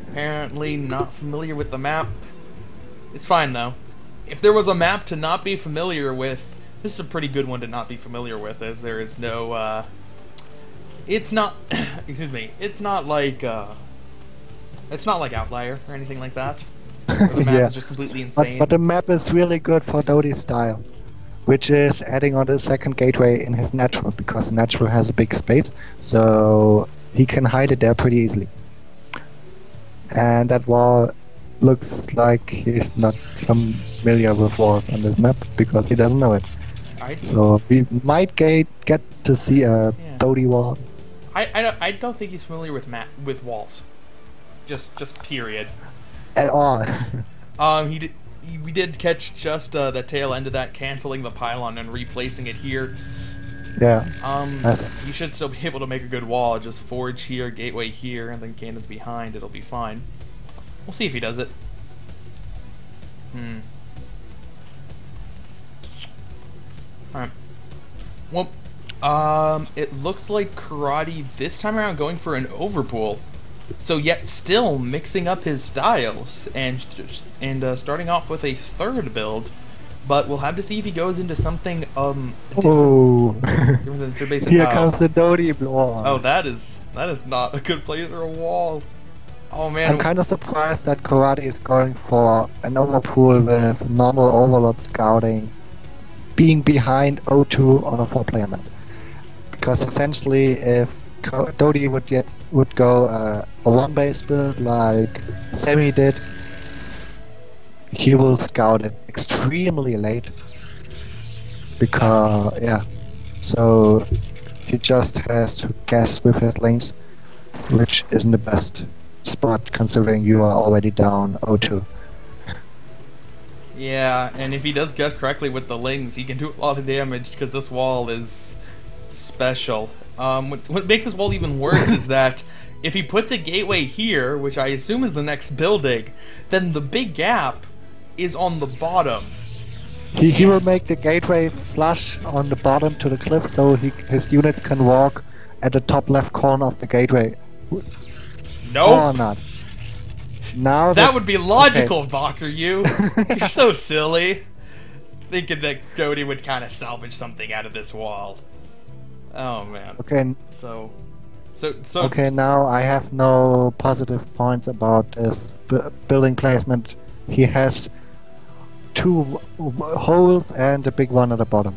Apparently not familiar with the map. It's fine though. If there was a map to not be familiar with, this is a pretty good one to not be familiar with, as there is no, it's not, excuse me, it's not like Outlier or anything like that. Where the map Yeah. is just completely insane. But the map is really good for dOTY's style, which is adding on the second gateway in his natural, because the natural has a big space, so he can hide it there pretty easily. And that wall looks like he's not familiar with walls on this map, because he doesn't know it. So we might get to see a dOTY wall. I don't think he's familiar with walls. Just period. At all. We did catch just the tail end of that, canceling the pylon and replacing it here. Yeah. You should still be able to make a good wall. Just forge here, gateway here, and then cannons behind. It'll be fine. We'll see if he does it. Alright. Well, it looks like Karate this time around going for an overpool. So yet still mixing up his styles and starting off with a third build, but we'll have to see if he goes into something Oh, different than third base. here comes the dOTY wall. Oh, that is not a good place for a wall. Oh man, I'm kind of surprised that Karate is going for an overpool with normal overlord scouting, being behind O2 on a 4-player map. Because essentially, if dOTY would go a 1-base build like Semi did, he will scout it extremely late. Because so he just has to guess with his lanes, which isn't the best spot considering you are already down 0-2. Yeah, and if he does guess correctly with the lings, he can do a lot of damage because this wall is special. What makes this wall even worse is that if he puts a gateway here, which I assume is the next building, then the big gap is on the bottom. He will make the gateway flush on the bottom to the cliff so his units can walk at the top left corner of the gateway. No. Or not. Now that would be logical, okay. Bacher, you're so silly. Thinking that dOTY would kind of salvage something out of this wall. Oh man. Okay. So. Okay, now I have no positive points about this building placement. He has 2 holes and a big one at the bottom.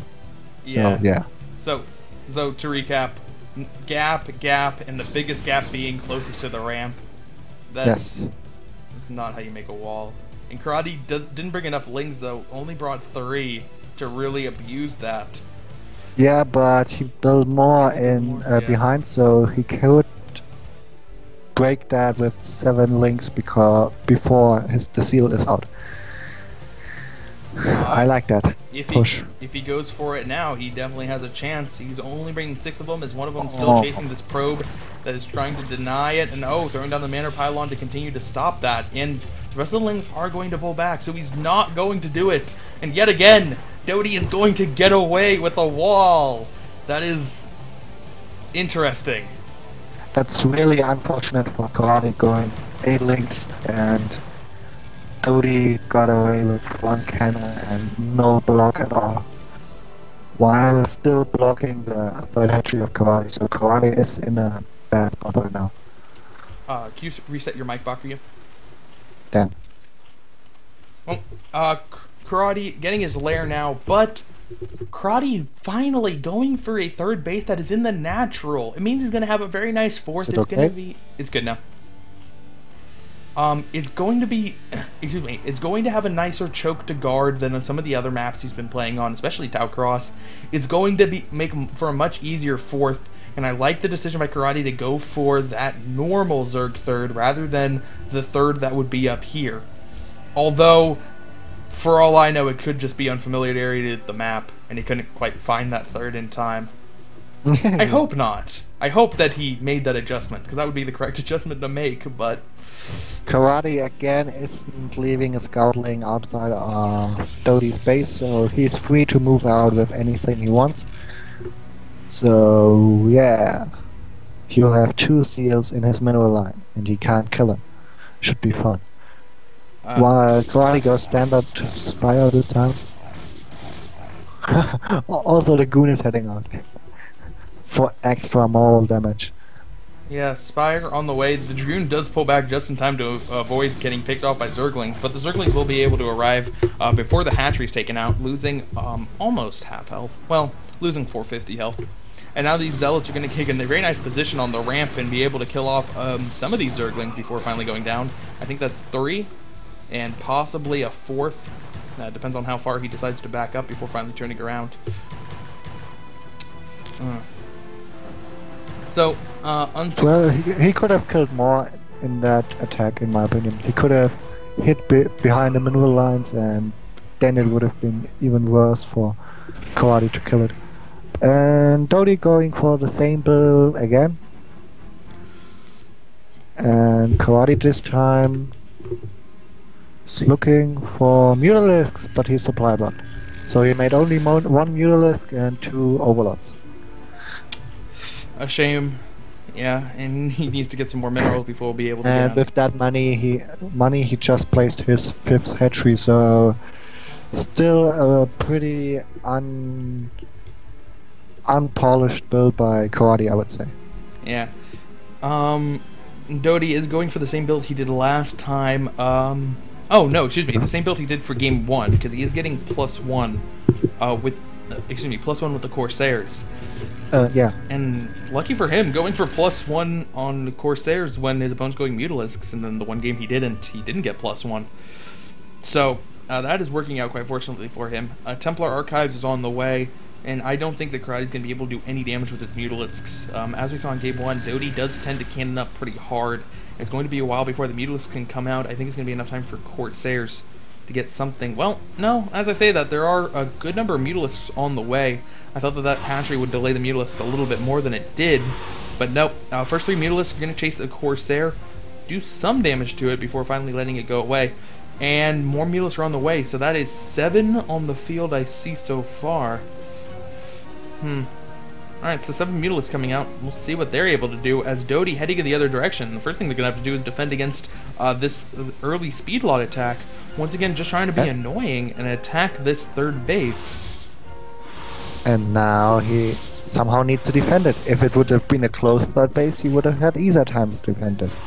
Yeah. So, yeah. So to recap, gap, and the biggest gap being closest to the ramp. That's not how you make a wall. And Karate didn't bring enough lings though. Only brought 3 to really abuse that. Yeah, but he built more in behind, so he could break that with 7 links before the seal is out. I like that push. If he goes for it now, he definitely has a chance. He's only bringing 6 of them. Is one of them still chasing this probe that is trying to deny it? And throwing down the manor pylon to continue to stop that. And the rest of the lings are going to pull back, so he's not going to do it. And yet again, dOTY is going to get away with a wall. That is interesting. That's really unfortunate for Karate going 8 links and dOTY got away with 1 cannon and no block at all, while still blocking the third hatchery of Karate. So Karate is in a bad spot right now. Can you reset your mic, Bacher? Damn. Well, Karate getting his lair now, but Karate finally going for a third base that is in the natural. It means he's going to have a very nice fourth. It's going to be... It's good now. It's going to be, excuse me, it's going to have a nicer choke to guard than on some of the other maps he's been playing on, especially Tau Cross. It's going to make for a much easier fourth, and I like the decision by Karate to go for that normal Zerg third rather than the third that would be up here. Although, for all I know, it could just be unfamiliarity with the map, and he couldn't quite find that third in time. I hope not. I hope that he made that adjustment, because that would be the correct adjustment to make, but... Karate again isn't leaving a scoutling outside dOTY's base, so he's free to move out with anything he wants. So yeah, he'll have 2 seals in his mineral line, and he can't kill him. Should be fun. While Karate goes standard Spire this time. Also the Goon is heading out. For extra moral damage. Yeah, Spire on the way. The Dragoon does pull back just in time to avoid getting picked off by Zerglings, but the Zerglings will be able to arrive before the hatchery is taken out, losing almost half health. Well, losing 450 health. And now these Zealots are going to kick in a very nice position on the ramp and be able to kill off some of these Zerglings before finally going down. I think that's 3, and possibly a 4th. Depends on how far he decides to back up before finally turning around. Well, he could have killed more in that attack, in my opinion. He could have hit behind the mineral lines, and then it would have been even worse for Karate to kill it. And dOTY going for the same build again. And Karate this time is looking for Mutalisks, but he's supply blocked. So he made only 1 Mutalisk and 2 Overlords. A shame. Yeah, and he needs to get some more minerals before we'll be able to And with that money he just placed his 5th hatchery, so still a pretty unpolished build by Karate, I would say. Yeah. dOTY is going for the same build he did last time. Oh no, excuse me, the same build he did for game 1, because he is getting +1 with +1 with the Corsairs. Yeah. And lucky for him, going for +1 on the Corsairs when his opponent's going Mutalisks, and then the one game he didn't get +1. So that is working out quite fortunately for him. Templar Archives is on the way, and I don't think that Karate is going to be able to do any damage with his Mutalisks. As we saw in game 1, dOTY does tend to cannon up pretty hard. It's going to be a while before the Mutalisks can come out. I think it's going to be enough time for Corsairs to get something. Well, no, as I say that, there are a good number of Mutalisks on the way. I thought that hatchery would delay the Mutalisks a little bit more than it did, but nope. First 3 Mutalisks are going to chase a Corsair, do some damage to it before finally letting it go away, and more Mutalisks are on the way, so that is 7 on the field I see so far. Alright, so 7 Mutalisks coming out. We'll see what they're able to do as dOTY heading in the other direction. The first thing they're going to have to do is defend against this early speed lot attack. Once again, just trying to be annoying and attack this 3rd base. And now he somehow needs to defend it. If it would have been a close 3rd base, he would have had easier times to defend this.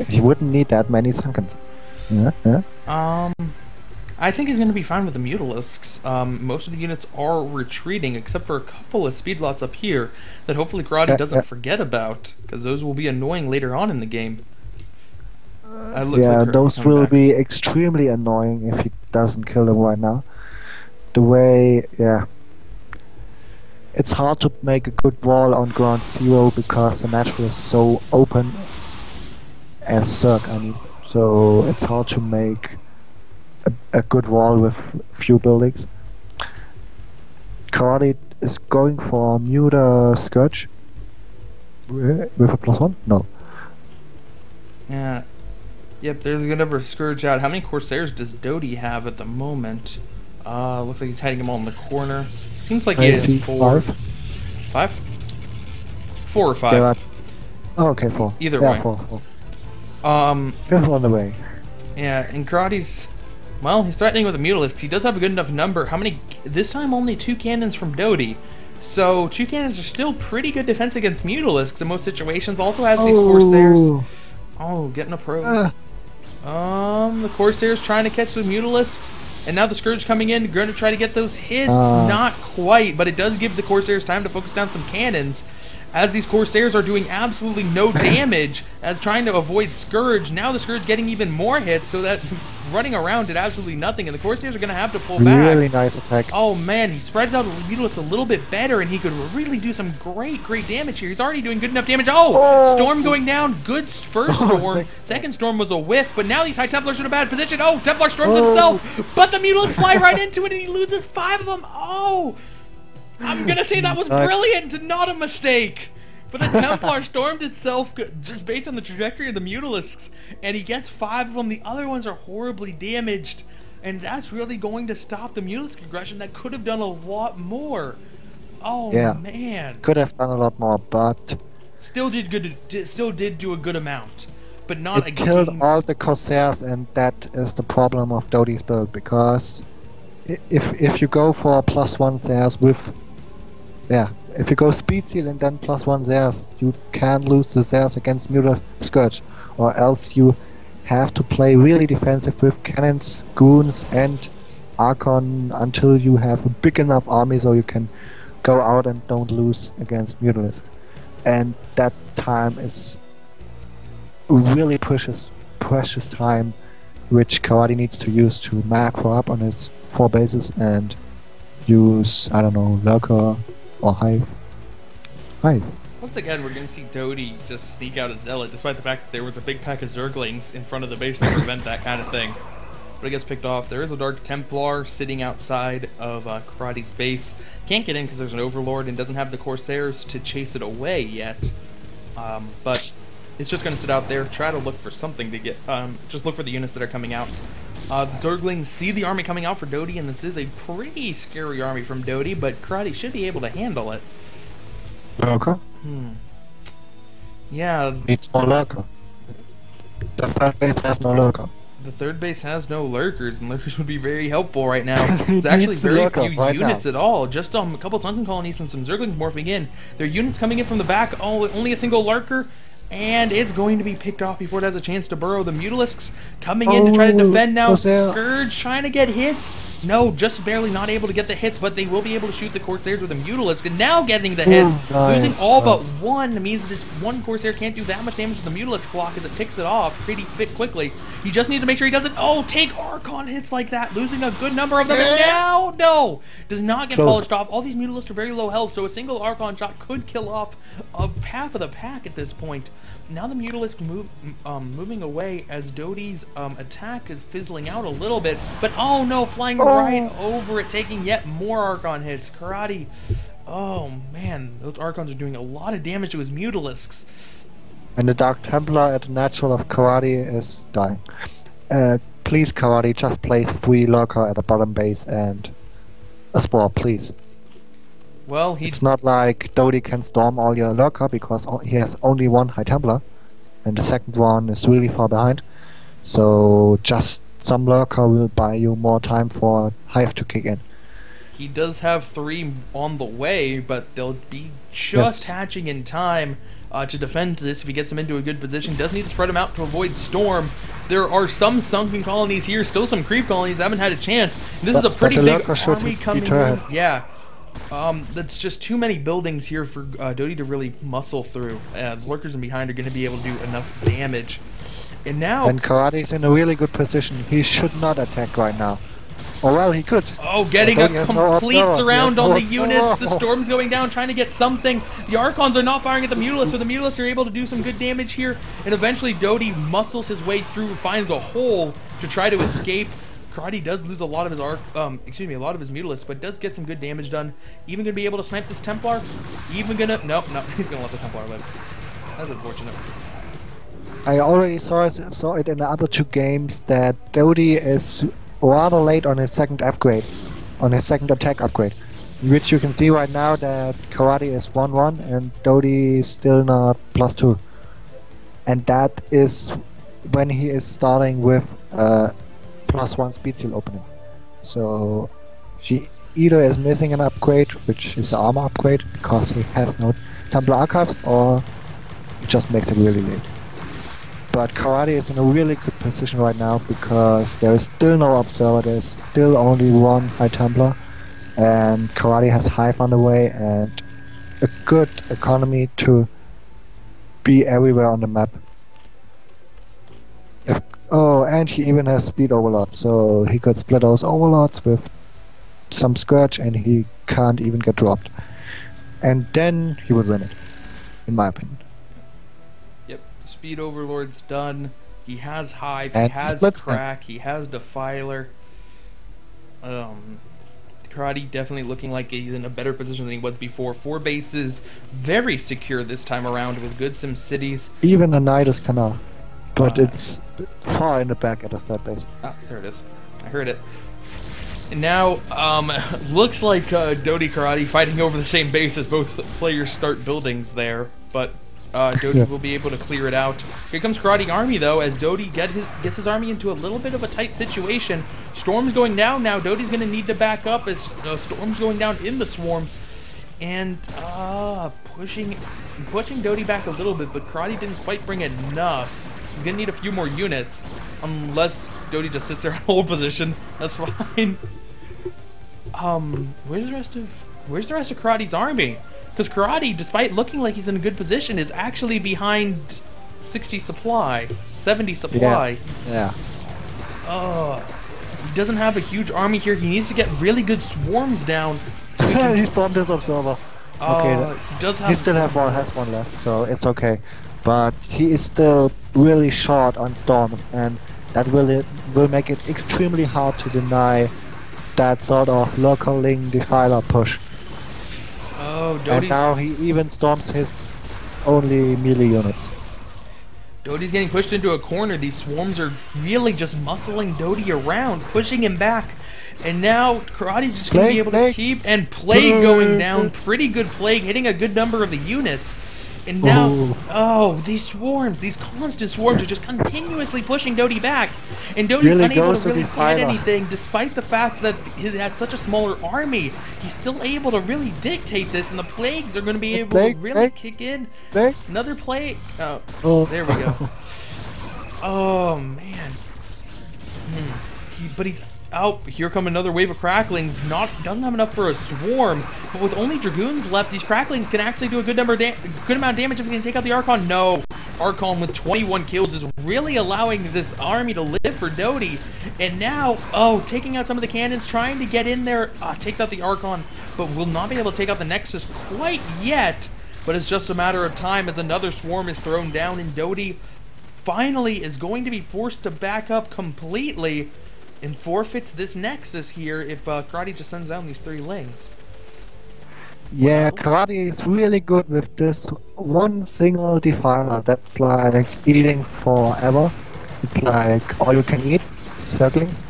He wouldn't need that many Sunkens. I think he's going to be fine with the Mutalisks. Most of the units are retreating, except for a couple of speed lots up here that hopefully Karate doesn't forget about, because those will be annoying later on in the game. Yeah, those will be extremely annoying if he doesn't kill them right now. The way, yeah. It's hard to make a good wall on ground 0 because the natural is so open as Zerg, I mean. So it's hard to make a good wall with few buildings. Karate is going for Muta Scourge with a +1? No. Yeah. Yep, there's gonna be a Scourge out. How many Corsairs does dOTY have at the moment? Looks like he's hiding them all in the corner. Seems like he has 4. 5. 5? 4 or 5? Okay, 4. Either way. 4. 5th on the way. Yeah, and Karate's, well, he's threatening with a Mutalisk. He does have a good enough number. How many? This time only 2 cannons from dOTY. So 2 cannons are still pretty good defense against Mutalisks in most situations. Also has these Corsairs. Oh, getting a probe. The Corsairs trying to catch the Mutalisks. And now the Scourge coming in, going to try to get those hits. Not quite, but it does give the Corsairs time to focus down some cannons. As these Corsairs are doing absolutely no damage as trying to avoid Scourge. Now the Scourge getting even more hits, so that running around did absolutely nothing, and the Corsairs are going to have to pull back. Really nice attack. Oh man, he spreads out the Mutalisks a little bit better, and he could really do some great damage here. He's already doing good enough damage. Oh! Storm going down. Good first storm. Second storm was a whiff, but now these High Templars are in a bad position. Oh, Templar storms himself, but the Mutalisks fly right into it, and he loses 5 of them. Oh! I'm gonna say that was brilliant, not a mistake. But the Templar stormed itself just based on the trajectory of the Mutalisks, and he gets 5 of them. The other ones are horribly damaged, and that's really going to stop the Mutalisk aggression that could have done a lot more. Oh yeah, man, could have done a lot more, but still did do a good amount. but not it a killed game. all the Corsairs, and that is the problem of dOTY's build, because if you go for +1 Zers with, if you go speed seal and then +1 Zers, you can lose the Zers against Mural Scourge, or else you have to play really defensive with cannons, goons, and Archon until you have a big enough army so you can go out and don't lose against Mutalisks. And that time is really precious time which Karate needs to use to macro up on his 4 bases and use, I don't know, Lurker or Hive. Once again, we're going to see dOTY just sneak out a Zealot, despite the fact that there was a big pack of Zerglings in front of the base to prevent that kind of thing. But it gets picked off. There is a Dark Templar sitting outside of Karate's base. Can't get in because there's an Overlord and doesn't have the Corsairs to chase it away yet. But it's just going to sit out there, try to look for something to get, just look for the units that are coming out. The Zerglings see the army coming out for dOTY, and this is a pretty scary army from dOTY, but Karate should be able to handle it. Lurker? Yeah. Needs more Lurker. The third base has no Lurker. The third base has no Lurkers, and Lurkers would be very helpful right now. He There's actually needs very Lurker few right units now. at all. Just a couple Sunken Colonies and some Zerglings morphing in. There are units coming in from the back, only a single Lurker, and it's going to be picked off before it has a chance to burrow. The Mutalisks coming in to try to defend now. Corsair. Scourge trying to get hits. No, just barely not able to get the hits, but they will be able to shoot the Corsairs with a Mutalisk, and now getting the hits. Nice. Losing all but one means that this one Corsair can't do that much damage to the Mutalisk block as it picks it off pretty quickly. You just need to make sure he doesn't, take Archon hits like that, losing a good number of them, and now, no, does not get polished off. All these Mutalisks are very low health, so a single Archon shot could kill off half of the pack at this point. Now the Mutalisk moving away as dOTY's attack is fizzling out a little bit, but oh no, flying right over it, taking yet more Archon hits. Karate, oh man, those Archons are doing a lot of damage to his Mutalisks. And the Dark Templar at the natural of Karate is dying. Please, Karate, just place 3 Lurker at the bottom base and a Spore, please. Well, it's not like dOTY can storm all your Lurker because he has only 1 High Templar, and the second one is really far behind. So just some Lurker will buy you more time for Hive to kick in. He does have 3 on the way, but they'll be just hatching in time to defend this if he gets them into a good position. Does need to spread them out to avoid storm. There are some sunken colonies here, still some creep colonies haven't had a chance. This is a pretty big army coming in. Yeah. That's just too many buildings here for dOTY to really muscle through. The Lurkers in behind are going to be able to do enough damage. And now... And Karate's in a really good position. He should not attack right now. Oh, well, he could. Oh, getting a complete surround on the units. The Storm's going down, trying to get something. The Archons are not firing at the Mutalisks, so the Mutalisks are able to do some good damage here. And eventually, dOTY muscles his way through, finds a hole to try to escape. Karate does lose a lot of his a lot of his Mutalisks, but does get some good damage done. Even gonna be able to snipe this Templar? Even gonna no, he's gonna let the Templar live. That's unfortunate. I already saw it in the other 2 games that dOTY is rather late on his second upgrade, on his second attack upgrade, in which you can see right now that Karate is 1-1 and dOTY is still not +2, and that is when he is starting with +1 speed seal opening. So she either is missing an upgrade, which is the armor upgrade, because he has no Templar Archives, or it just makes it really late. But Karate is in a really good position right now because there is still no Observer, there is still only 1 High Templar, and Karate has Hive on the way and a good economy to be everywhere on the map. And he even has speed overlords, so he could split those overlords with some Scourge and he can't even get dropped. And then he would win it, in my opinion. Yep, speed overlord's done. He has Hive, and he has Crack, he has Defiler. Karate definitely looking like he's in a better position than he was before. 4 bases, very secure this time around with good Sim cities. Even a Nidus Canal. But it's far in the back at the 3rd base. Ah, there it is. I heard it. And now, looks like dOTY Karate fighting over the same base as both players start buildings there. But dOTY will be able to clear it out. Here comes Karate Army, though, as dOTY gets his army into a little bit of a tight situation. Storm's going down now. dOTY's going to need to back up as Storm's going down in the swarms. And pushing dOTY back a little bit, but Karate didn't quite bring enough. He's going to need a few more units, unless dOTY just sits there in hold position. That's fine. Where's the rest of Karate's army? Because Karate, despite looking like he's in a good position, is actually behind 60 supply, 70 supply. Yeah. He doesn't have a huge army here. He needs to get really good swarms down. So he stormed his observer. Okay, he does have. He still has one left, so it's okay. But he is still really short on storms, and that will make it extremely hard to deny that sort of local link defiler push. Oh, dOTY. And now he even storms his only melee units. dOTY's getting pushed into a corner. These swarms are really just muscling dOTY around, pushing him back. And now Karate's just going to be able to keep, and Plague going down. Pretty good Plague, hitting a good number of the units. And now, these swarms, these constant swarms are just continuously pushing dOTY back. And dOTY's really unable to really get anything, despite the fact that he had such a smaller army. He's still able to really dictate this, and the Plagues are going to be able to really kick in. Another Plague. There we go. Oh, man. But he's... Oh, here come another wave of cracklings. Doesn't have enough for a swarm, but with only dragoons left, these cracklings can actually do a good amount of damage if we can take out the Archon. No, Archon with 21 kills is really allowing this army to live for dOTY. And now, taking out some of the cannons, trying to get in there, takes out the Archon, but will not be able to take out the Nexus quite yet. But it's just a matter of time as another swarm is thrown down, and dOTY finally is going to be forced to back up completely and forfeits this Nexus here if Karate just sends down these 3 lings. Yeah, Karate is really good with this one single defiler that's like eating forever. It's like all you can eat, circlings.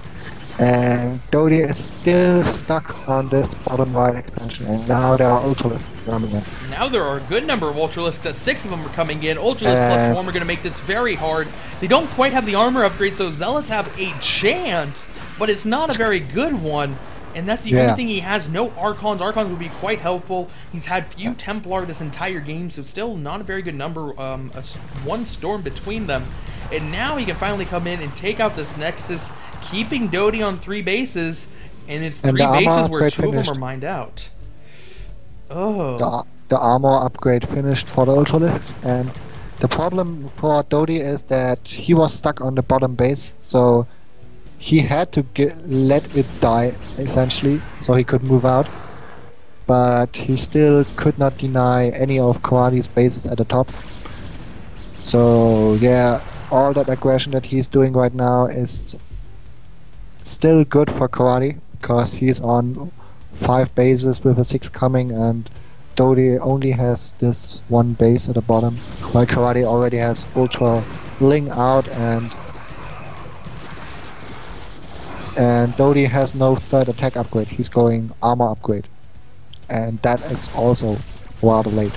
And dOTY is still stuck on this bottom right expansion, and now there are Ultralisks coming in. Now there are a good number of Ultralisks, 6 of them are coming in. Ultralisk plus Swarm are going to make this very hard. They don't quite have the armor upgrade, so Zealots have a chance, but it's not a very good one. And that's the only thing he has. No Archons. Archons would be quite helpful. He's had few Templar this entire game, so still not a very good number. One Storm between them. And now he can finally come in and take out this Nexus, keeping dOTY on 3 bases. And it's 3 bases where 2 of them are mined out. Oh. The armor upgrade finished for the Ultralisks, and the problem for dOTY is that he was stuck on the bottom base, so he had to let it die, essentially, so he could move out. But he still could not deny any of Karate's bases at the top. So, yeah, all that aggression that he's doing right now is still good for Karate, because he's on 5 bases with a 6 coming, and dOTY only has this 1 base at the bottom, while Karate already has Ultra Ling out, and dOTY has no 3rd attack upgrade. He's going armor upgrade, and that is also rather late.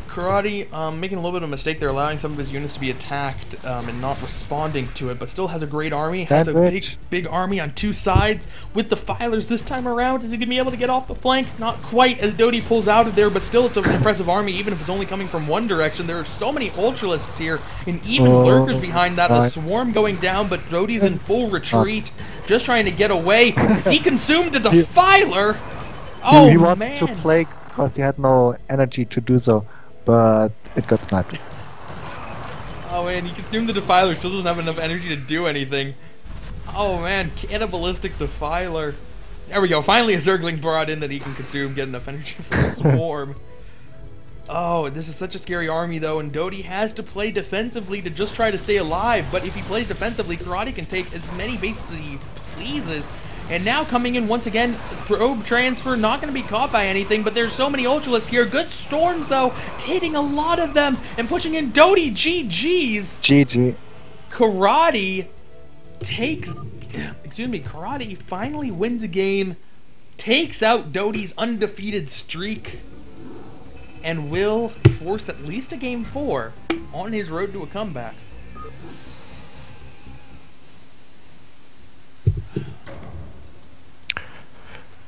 Karate making a little bit of a mistake there, allowing some of his units to be attacked and not responding to it, but still has a great army. Has a big army on 2 sides with the Filers this time around. Is he going to be able to get off the flank? Not quite, as dOTY pulls out of there, but still it's an impressive army, even if it's only coming from one direction. There are so many Ultralisks here, and even Lurkers behind that. A swarm going down, but dOTY's in full retreat, just trying to get away. He consumed a Defiler! Oh, he wanted to Plague because he had no energy to do so, but it got sniped. Oh man, he consumed the Defiler, still doesn't have enough energy to do anything. Oh man, cannibalistic Defiler. There we go, finally a Zergling brought in that he can consume, get enough energy for the swarm. Oh, this is such a scary army though, and dOTY has to play defensively to just try to stay alive, but if he plays defensively, Karate can take as many bases as he pleases. And now coming in once again, probe transfer, not going to be caught by anything, but there's so many Ultralisks here. Good storms though, hitting a lot of them and pushing in dOTY. GG's. GG. Karate takes, Karate finally wins a game, takes out dOTY's undefeated streak. and will force at least a game 4 on his road to a comeback.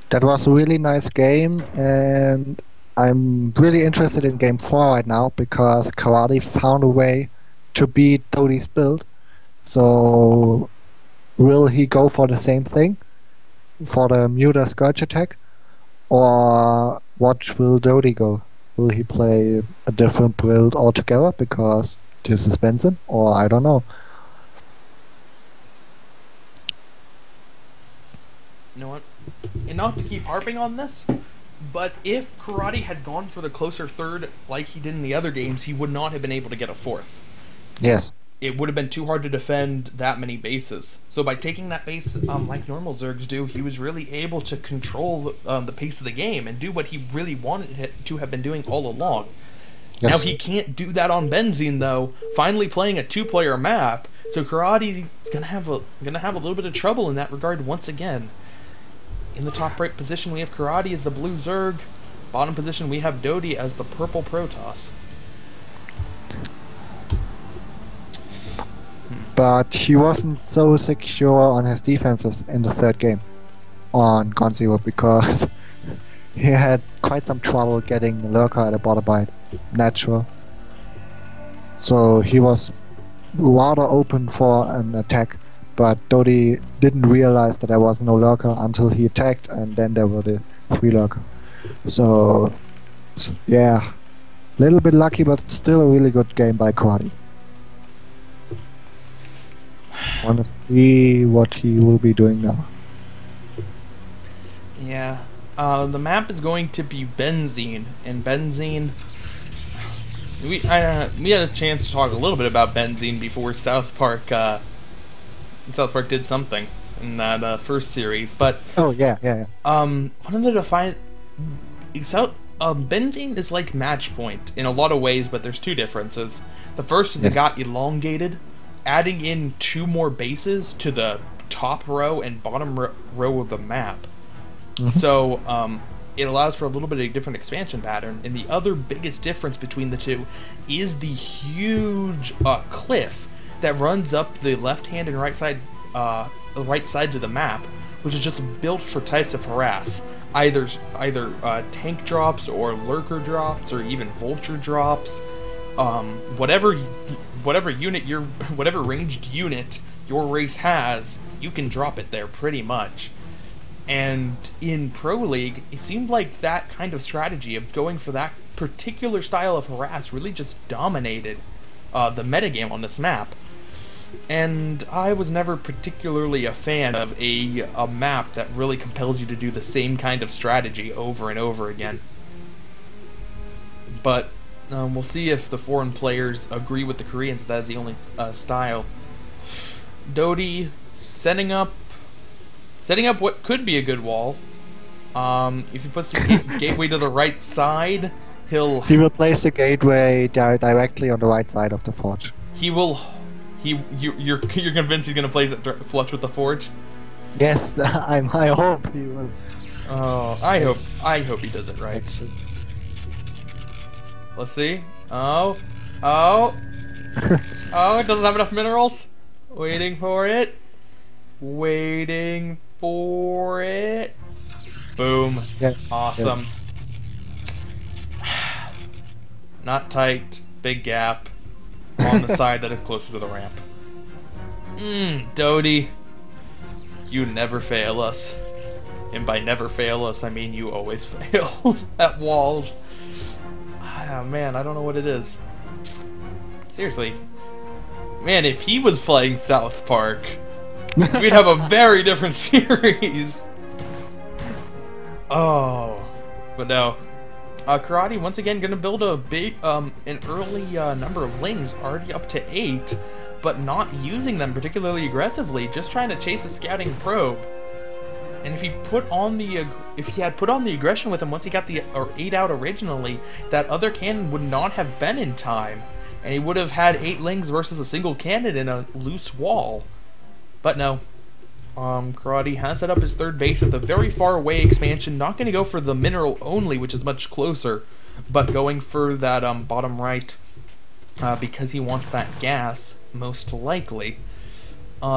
That was a really nice game, and I'm really interested in game 4 right now because Karate found a way to beat dOTY's build. So, will he go for the same thing? For the Muta Scourge attack? Or what will dOTY go? Will he play a different build altogether because this is Benson? Or I don't know. You know what? And not to keep harping on this, but if Karate had gone for the closer third like he did in the other games, he would not have been able to get a fourth. Yes. It would have been too hard to defend that many bases. So by taking that base like normal Zergs do, he was really able to control the pace of the game and do what he really wanted to have been doing all along. Yes. Now he can't do that on Benzene though. Finally playing a 2-player map, so Karate is gonna have a little bit of trouble in that regard once again. In the top right position, we have Karate as the blue Zerg. Bottom position, we have dOTY as the purple Protoss. But he wasn't so secure on his defenses in the third game on Ground Zero because he had quite some trouble getting Lurker at a bottom bite. Natural. So he was rather open for an attack. But dOTY didn't realize that there was no Lurker until he attacked, and then there were the 3 Lurker. So, yeah, little bit lucky, but still a really good game by Karate. Wanna see what he will be doing now. Yeah, the map is going to be Benzene, and Benzene. We had a chance to talk a little bit about Benzene before South Park did something in that first series, but Oh yeah. one of the Benzene is like Match Point in a lot of ways, but there's 2 differences. The first is Yes. it got elongated, adding in 2 more bases to the top row and bottom row of the map. So it allows for a little bit of a different expansion pattern. And the other biggest difference between the 2 is the huge cliff that runs up the left-hand and right sides of the map, which is just built for types of harass, either tank drops or lurker drops or even vulture drops. Whatever ranged unit your race has, you can drop it there pretty much. And in Pro League, it seemed like that kind of strategy of going for that particular style of harass really just dominated the metagame on this map. And I was never particularly a fan of a map that really compelled you to do the same kind of strategy over and over again. But we'll see if the foreign players agree with the Koreans that is the only style. dOTY setting up what could be a good wall. If he puts the gateway to the right side, he will place the gateway directly on the right side of the forge. You're convinced he's gonna place it flush with the forge? Yes, I hope he will. Oh, I hope he does it right. Let's see. Oh, it doesn't have enough minerals. Waiting for it. Boom. Yeah. Awesome. Yes. Not tight. Big gap. On the side that is closer to the ramp. dOTY. You never fail us. And by never fail us, I mean you always fail at walls. Ah, man, I don't know what it is. Seriously. Man, if he was playing South Park, we'd have a very different series. Oh. But no. Karate once again gonna build a big, an early number of lings, already up to 8, but not using them particularly aggressively, just trying to chase a scouting probe. And if he had put on the aggression with him once he got the 8 out originally, that other cannon would not have been in time, and he would have had 8 lings versus a single cannon in a loose wall. But no. Karate has set up his third base at the very far away expansion, not going to go for the mineral only, which is much closer. but going for that bottom right because he wants that gas, most likely.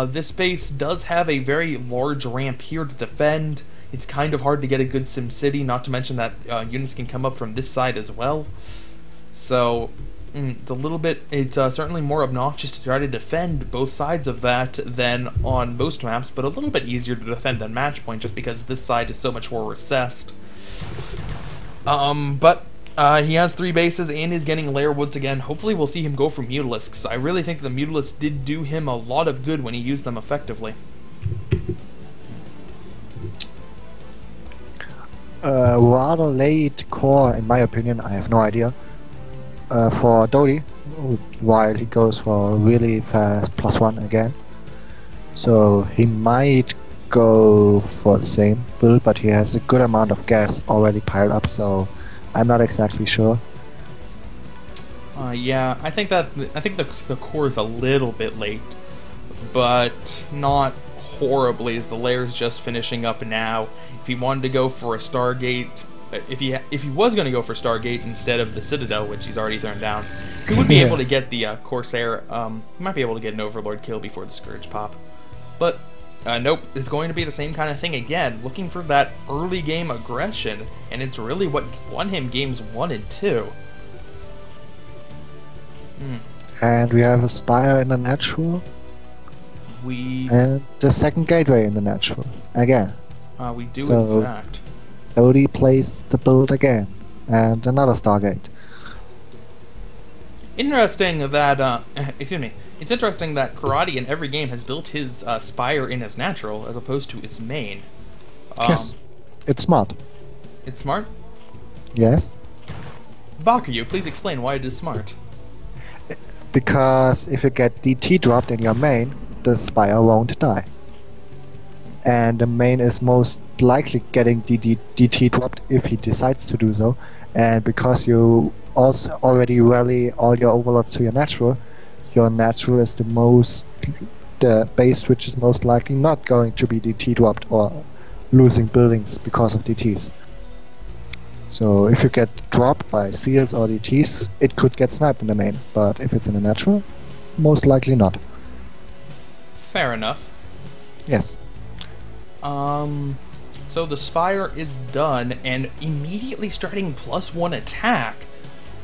This base does have a very large ramp here to defend. It's kind of hard to get a good SimCity, not to mention that units can come up from this side as well. So it's a little bit, it's certainly more obnoxious to try to defend both sides of that than on most maps, but a little bit easier to defend than Match Point just because this side is so much more recessed. But he has 3 bases and is getting Lair Woods again. Hopefully we'll see him go for Mutalisks. I really think the Mutalisks did do him a lot of good when he used them effectively. Rather late core, in my opinion, I have no idea, for dOTY, while he goes for really fast +1 again. So he might go for the same build, but he has a good amount of gas already piled up, so I'm not exactly sure. Yeah, I think the core is a little bit late, but not horribly, as the Lair's just finishing up now. If he wanted to go for a Stargate, if he was going to go for Stargate instead of the Citadel, which he's already thrown down, he would be able to get the Corsair. He might be able to get an Overlord kill before the Scourge pop, but nope, it's going to be the same kind of thing again, looking for that early game aggression, and it's really what won him games 1 and 2. And we have a Spire in the natural, and the second gateway in the natural again. We do, so, in fact. dOTY plays the build again, and another Stargate. Interesting that, excuse me, it's interesting that Karate in every game has built his Spire in his natural as opposed to his main. Yes, it's smart. It's smart? Yes. Bakuyu, please explain why it is smart. Because if you get DT dropped in your main, the Spire won't die. And the main is most likely getting DT dropped if he decides to do so. And because you also already rally all your overlords to your natural is the base which is most likely not going to be DT dropped or losing buildings because of DTs. So if you get dropped by seals or DTs, it could get sniped in the main, but if it's in a natural, most likely not. Fair enough. Yes. So the Spire is done, and immediately starting +1 attack,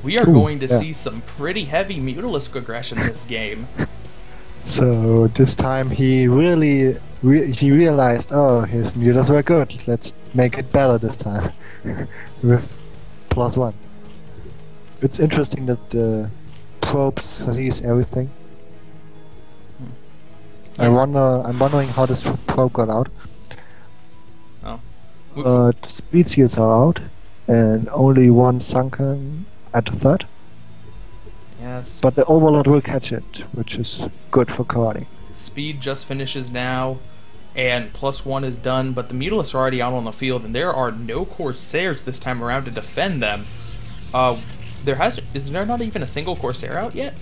we are going to see some pretty heavy Mutalisk aggression this game. So this time he really he realized, oh, his Mutals were good, let's make it better this time. With +1. It's interesting that the probe sees everything. I'm wondering how this probe got out. Oh. The speed seals are out, and only one sunken at the third. Yes. But the Overlord will catch it, which is good for Karate. Speed just finishes now, and +1 is done, but the Mutalisks are already out on the field, and there are no Corsairs this time around to defend them. Is there not even a single Corsair out yet?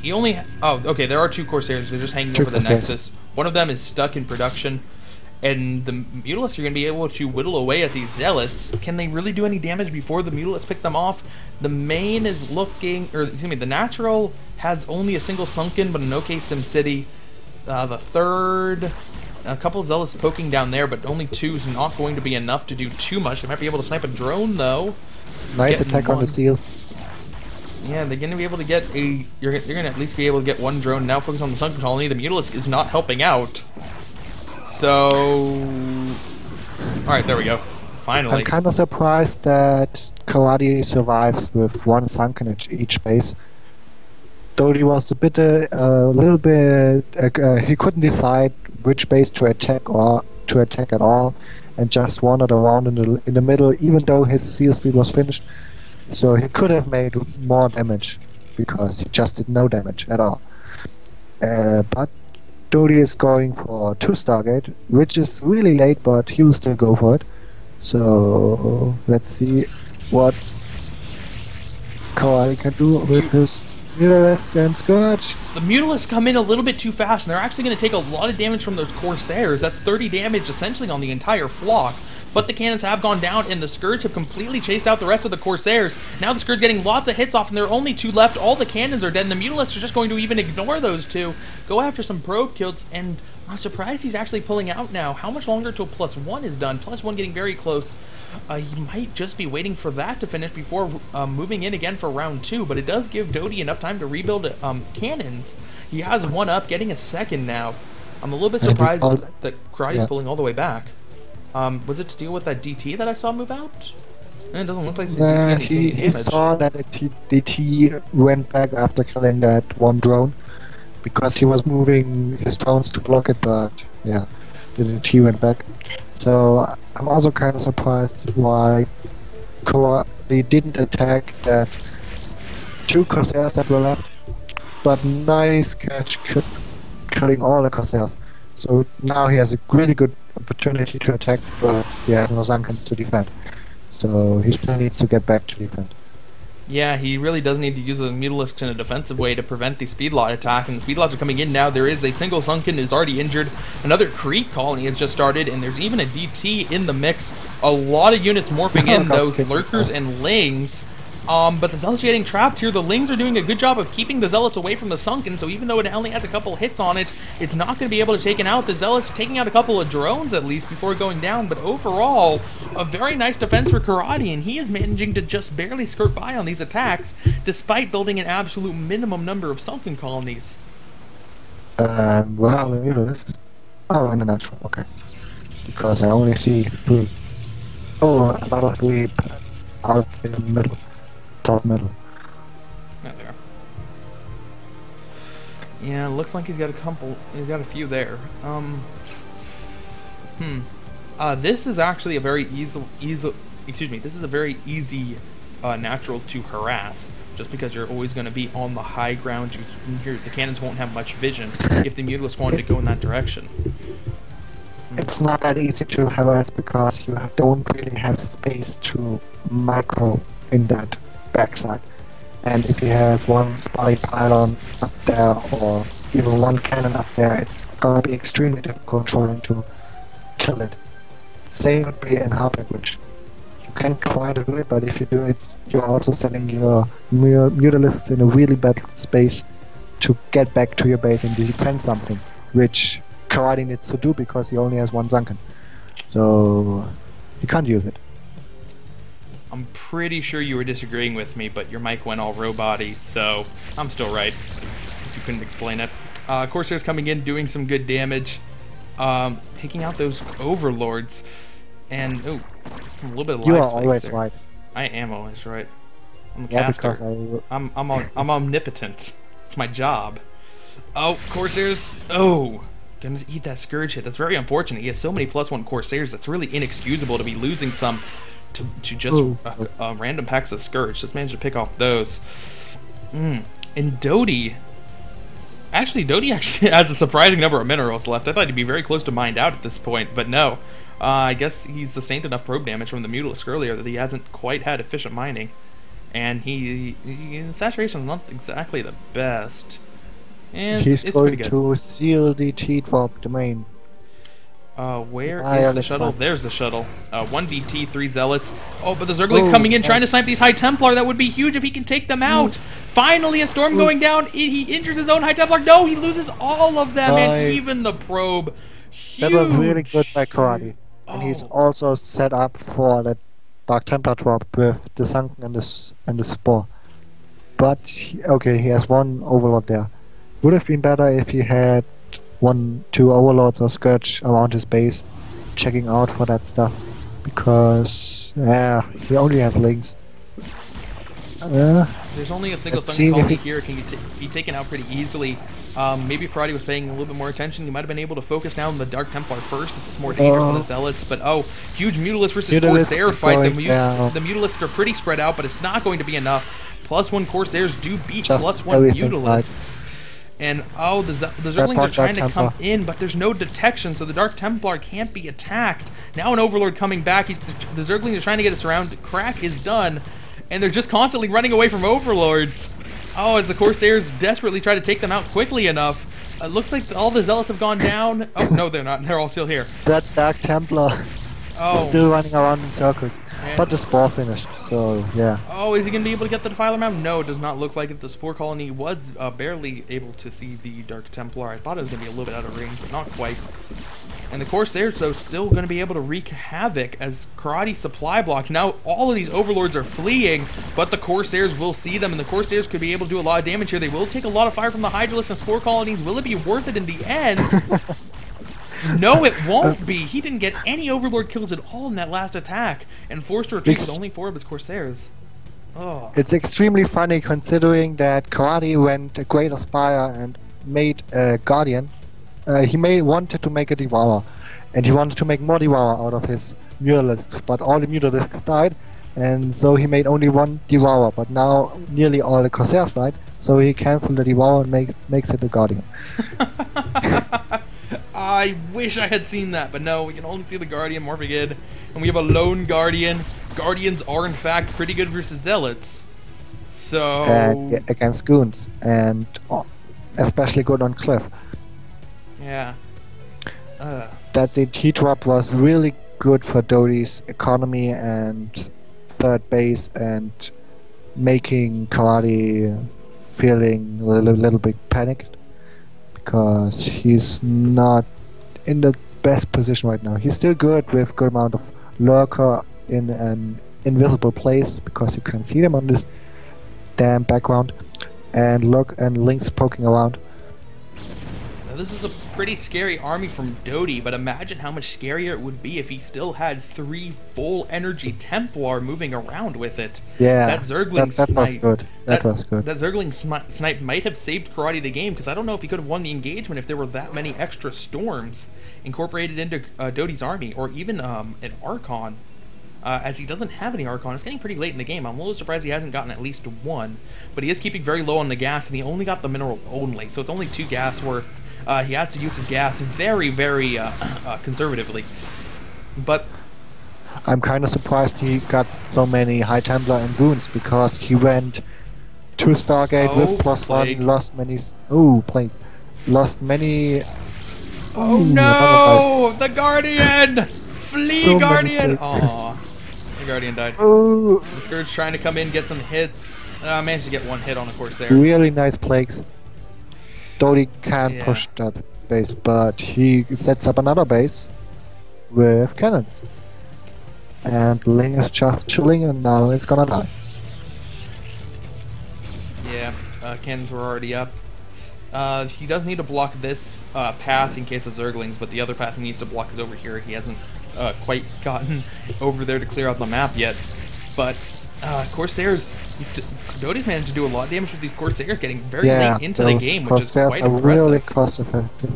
He only... Oh, okay, there are 2 Corsairs. They're just hanging over the Nexus. One of them is stuck in production, and the Mutalisks are going to be able to whittle away at these Zealots. Can they really do any damage before the Mutalisks pick them off? The main is looking... Or, excuse me, the natural has only a single sunken, but an okay SimCity. The third... A couple of Zealots poking down there, but only 2 is not going to be enough to do too much. They might be able to snipe a drone, though. Nice attack on the seals. Yeah, they're going to be able to get a... You're going to at least be able to get 1 drone. Now focus on the sunken colony. The Mutalisk is not helping out. So... Alright, there we go. Finally. I'm kind of surprised that Karate survives with 1 sunken at each base. dOTY was a little bit... he couldn't decide which base to attack or to attack at all, and just wandered around in the middle, even though his seal speed was finished. So he could have made more damage, because he just did no damage at all. But dOTY is going for 2 Stargate, which is really late, but he will still go for it. So let's see what Karate can do with his Mutalisks and Scourge. The Mutalisks come in a little bit too fast, and they're actually going to take a lot of damage from those Corsairs. That's 30 damage essentially on the entire flock. but the cannons have gone down, and the Scourge have completely chased out the rest of the Corsairs. Now the Scourge getting lots of hits off, and there are only 2 left. All the cannons are dead, and the Mutalisks are just going to even ignore those 2, go after some probe kills, and I'm surprised he's actually pulling out now. How much longer till +1 is done? +1 getting very close. He might just be waiting for that to finish before moving in again for round 2, but it does give dOTY enough time to rebuild cannons. He has 1 up, getting a 2nd now. I'm a little bit surprised that Karate's pulling all the way back. Was it to deal with that DT that I saw move out? It doesn't look like the DT he saw that the DT went back after killing that 1 drone, because he was moving his drones to block it, but yeah, the DT went back. So I'm also kind of surprised why they didn't attack that 2 Corsairs that were left, but nice catch killing all the Corsairs. So now he has a really good opportunity to attack, but he has no Zunkans to defend. So he still needs to get back to defend. Yeah, he really does need to use those Mutalisks in a defensive way to prevent the Speedlot attack, and the Speedlots are coming in now. There is a single Sunken who's already injured. Another Creep colony has just started, and there's even a DT in the mix. A lot of units morphing in, those Lurkers and Lings. But the Zealots are getting trapped here. The Lings are doing a good job of keeping the Zealots away from the Sunken, so even though it only has a couple hits on it, it's not going to be able to take it out. The Zealots taking out a couple of drones at least before going down, but overall, a very nice defense for Karate, and he is managing to just barely skirt by on these attacks, despite building an absolute minimum number of Sunken colonies. Well, in a natural, okay. Because I only see 3. Oh, another 3 out in the middle. Top middle. Not there. Yeah, looks like he's got a couple. He's got a few there. This is actually a very easy. Excuse me. This is a very easy natural to harass. Just because you're always going to be on the high ground, the cannons won't have much vision if the Mutalisks wanted to go in that direction. It's not that easy to harass because you don't really have space to micro in that backside, and if you have 1 spy pylon up there or even 1 cannon up there, it's gonna be extremely difficult trying to kill it. Same would be in Hardback, which you can try to do it, but if you do it, you're also sending your Mutalisks in a really bad space to get back to your base and defend something, which Karate needs to do because he only has 1 Zunken. So he can't use it. I'm pretty sure you were disagreeing with me, but your mic went all robot-y, so I'm still right, if you couldn't explain it. Corsairs coming in, doing some good damage, taking out those Overlords, and, a little bit of You lag are spikes always there. right. I am always right. I'm a Yeah, caster. because I'm omnipotent. It's my job. Oh, Corsairs. Oh, gonna eat that Scourge hit. That's very unfortunate. He has so many +1 Corsairs. That's really inexcusable to be losing some to just random packs of Scourge. Just managed to pick off those. And dOTY. Actually, dOTY actually has a surprising number of minerals left. I thought he'd be very close to mined out at this point, but no. I guess he's sustained enough probe damage from the Mutalisk earlier that he hasn't quite had efficient mining. And his saturation's not exactly the best. And he's it's going pretty good. to seal the T-drop domain. Where is the shuttle? There's the shuttle. 1 DT, 3 Zealots. Oh, but the Zergling's coming in, trying to snipe these High Templar. That would be huge if he can take them out. Finally, a storm going down. He injures his own High Templar. No, he loses all of them, and even the probe. Huge. That was really good by Karate. And he's also set up for that Dark Templar drop with the Sunken and the Spore. But, okay, he has 1 Overlord there. Would have been better if he had 1, 2 Overlords or Scourge around his base, checking out for that stuff, because he only has Lings. There's only a single Sunken colony here. It can be taken out pretty easily. Maybe if Karate was paying a little bit more attention, he might have been able to focus now on the Dark Templar first. It's more dangerous than the Zealots, but huge Mutalisk versus Corsair fight. The Mutalisks are pretty spread out, but it's not going to be enough. +1 Corsairs do beat +1 Mutalisks. And the Zerglings are trying to come in, but there's no detection, so the Dark Templar can't be attacked. Now an Overlord coming back. The Zerglings are trying to get us around. Crack is done, and they're just constantly running away from Overlords. As the Corsairs desperately try to take them out quickly enough. It looks like all the Zealots have gone down. Oh, no, they're not. They're all still here. That Dark Templar Oh. Still running around in circles. Man. But the spore finished, so yeah. Oh, is he going to be able to get the Defiler map? No, it does not look like it. The Spore Colony was barely able to see the Dark Templar. I thought it was going to be a little bit out of range, but not quite. And the Corsairs, though, still going to be able to wreak havoc as Karate supply blocked. Now, all of these Overlords are fleeing, but the Corsairs will see them, and the Corsairs could be able to do a lot of damage here. They will take a lot of fire from the Hydralisk and Spore Colonies. Will it be worth it in the end? No, it won't be. He didn't get any Overlord kills at all in that last attack, and forced to retreat with only 4 of his Corsairs. Oh. It's extremely funny considering that Karate went a Greater Spire and made a Guardian. He wanted to make a Devourer, and he wanted to make more Devourer out of his Mutalisks, but all the Mutalisks died, and so he made only 1 Devourer, but now nearly all the Corsairs died, so he cancelled the Devourer and makes it a Guardian. I wish I had seen that, but no, we can only see the Guardian morphing in, and we have a lone Guardian. Guardians are, in fact, pretty good versus Zealots. So... against Goons, and especially good on Cliff. Yeah. That the T-drop was really good for dOTY's economy and third base, and making Karate feeling a little bit panicked, because he's not in the best position right now. He's still good with good amount of lurker in an invisible place, because you can see them on this damn background, and Link's poking around. Now, this is a pretty scary army from dOTY, but imagine how much scarier it would be if he still had 3 full energy Templar moving around with it. Yeah, that Zergling that snipe was good. That was good. That Zergling snipe might have saved Karate the game, because I don't know if he could have won the engagement if there were that many extra storms incorporated into dOTY's army, or even an Archon. As he doesn't have any Archon. It's getting pretty late in the game. I'm a little surprised he hasn't gotten at least 1, but he is keeping very low on the gas, and he only got the mineral only, so it's only 2 gas worth. He has to use his gas very, very conservatively. But I'm kind of surprised he got so many High Templar and Goons, because he went to Stargate with +1, lost many... Oh, Plague. Lost many... Oh no! The Guardian! Flee, So Guardian! Aww. The Guardian died. Oh, The Scourge trying to come in, get some hits. Managed to get 1 hit on a Corsair. really nice Plagues. dOTY can't Yeah. push that base, but he sets up another base with cannons. And Ling is just chilling, and now it's gonna die. Yeah, cannons were already up. He does need to block this path in case of Zerglings, but the other path he needs to block is over here. He hasn't quite gotten over there to clear out the map yet. But Corsairs, dOTY's managed to do a lot of damage with these Corsairs getting very late into the game, which is Corsairs quite are impressive. really cost effective.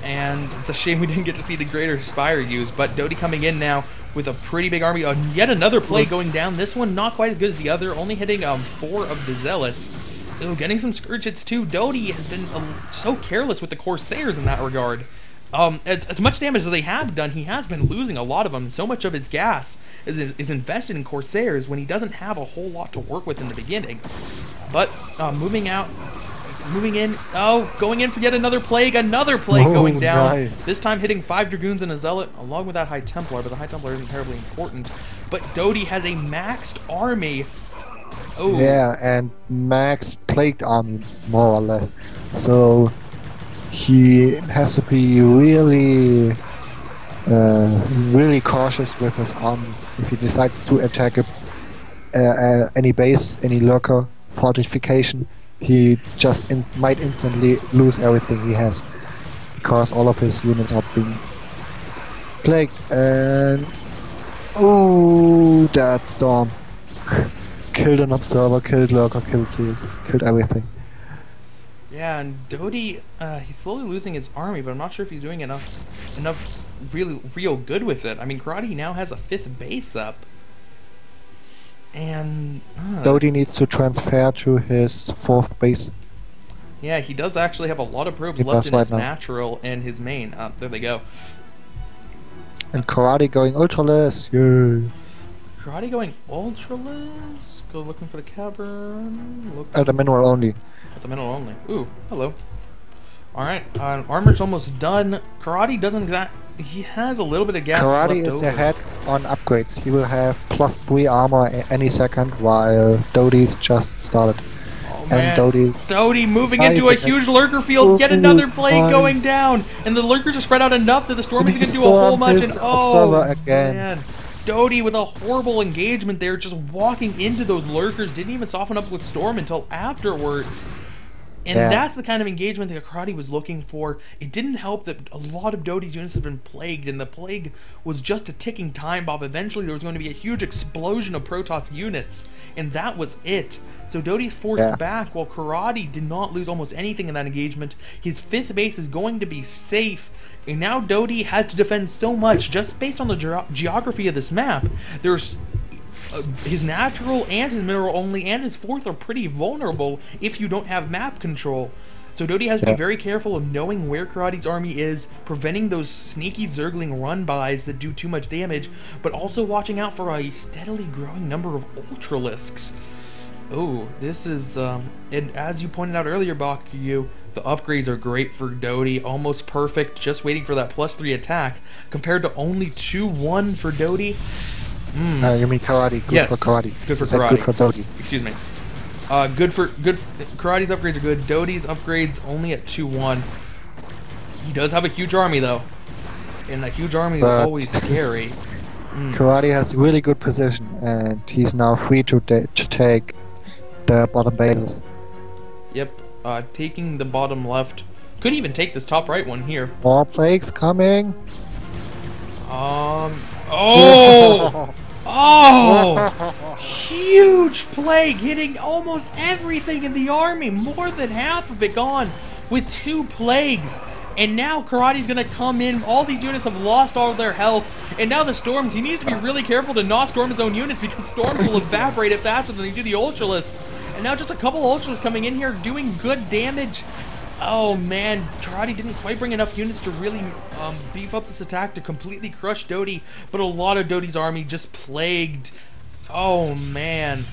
And it's a shame we didn't get to see the Greater Spire used, but dOTY coming in now with a pretty big army. Yet another play going down. This one not quite as good as the other, only hitting 4 of the Zealots. Ooh, getting some Scourge hits too. dOTY has been so careless with the Corsairs in that regard. As much damage as they have done, he has been losing a lot of them. So much of his gas is invested in Corsairs when he doesn't have a whole lot to work with in the beginning. But moving in, going in for yet another plague going down. Nice. This time hitting 5 Dragoons and a Zealot, along with that High Templar, but the High Templar isn't terribly important. But dOTY has a maxed army. Oh. Yeah, and Max plagued army, more or less. So he has to be really cautious with his army if he decides to attack any base, any lurker, fortification. He just might instantly lose everything he has, because all of his units are being plagued. And oh, that storm killed an observer, killed lurker, killed seals, killed everything. Yeah, and dOTY, he's slowly losing his army, but I'm not sure if he's doing enough real good with it. I mean, Karate now has a 5th base up. And dOTY needs to transfer to his 4th base. yeah, he does actually have a lot of probes He left does in right his now. natural and his main. There they go. And Karate going ultraless, yay! Karate going ultraless. Go looking for the cavern. Look The mineral only. at the mineral only. Ooh, hello. All right, armor's almost done. Karate doesn't he has a little bit of gas Karate left is over. ahead on upgrades. He will have +3 armor any second, while dOTY's just started. Oh And man, dOTY dOTY moving Nice into a again. huge lurker field. Yet another plague Nice. going down, and the lurkers are spread out enough that the storm And is going he to do a whole stormed much. his And oh observer again. man, dOTY with a horrible engagement there, just walking into those lurkers. Didn't even soften up with storm until afterwards. And Yeah. that's the kind of engagement that Karate was looking for. It didn't help that a lot of dOTY's units have been plagued, and the plague was just a ticking time bomb. Eventually, there was going to be a huge explosion of Protoss units, and that was it. So dOTY's forced back, while Karate did not lose almost anything in that engagement. His 5th base is going to be safe, and now dOTY has to defend so much just based on the geography of this map. There's his natural and his mineral only and his 4th are pretty vulnerable if you don't have map control. So dOTY has to be very careful of knowing where Karate's army is, preventing those sneaky Zergling run-bys that do too much damage, but also watching out for a steadily growing number of Ultralisks. Oh, this is, and as you pointed out earlier, Bakyu, the upgrades are great for dOTY, almost perfect, just waiting for that +3 attack, compared to only 2-1 for dOTY. You mean Karate? Good Yes, for Karate. good for Is that Karate. Good for dOTY. Excuse me. Karate's upgrades are good. dOTY's upgrades only at 2-1. He does have a huge army though, and a huge army is But- always scary. Karate has really good position, and he's now free to take the bottom bases. Yep, taking the bottom left. Could even take this top right one here. More plagues coming. Oh! Oh! Huge plague hitting almost everything in the army. More than half of it gone with 2 plagues. And now Karate's gonna come in. All these units have lost all their health. And now the storms, he needs to be really careful to not storm his own units because storms will evaporate it faster than they do the Ultralisk. And now just a couple Ultralisks coming in here doing good damage. Oh man, Karate didn't quite bring enough units to really beef up this attack to completely crush dOTY, but a lot of dOTY's army just plagued. Oh man.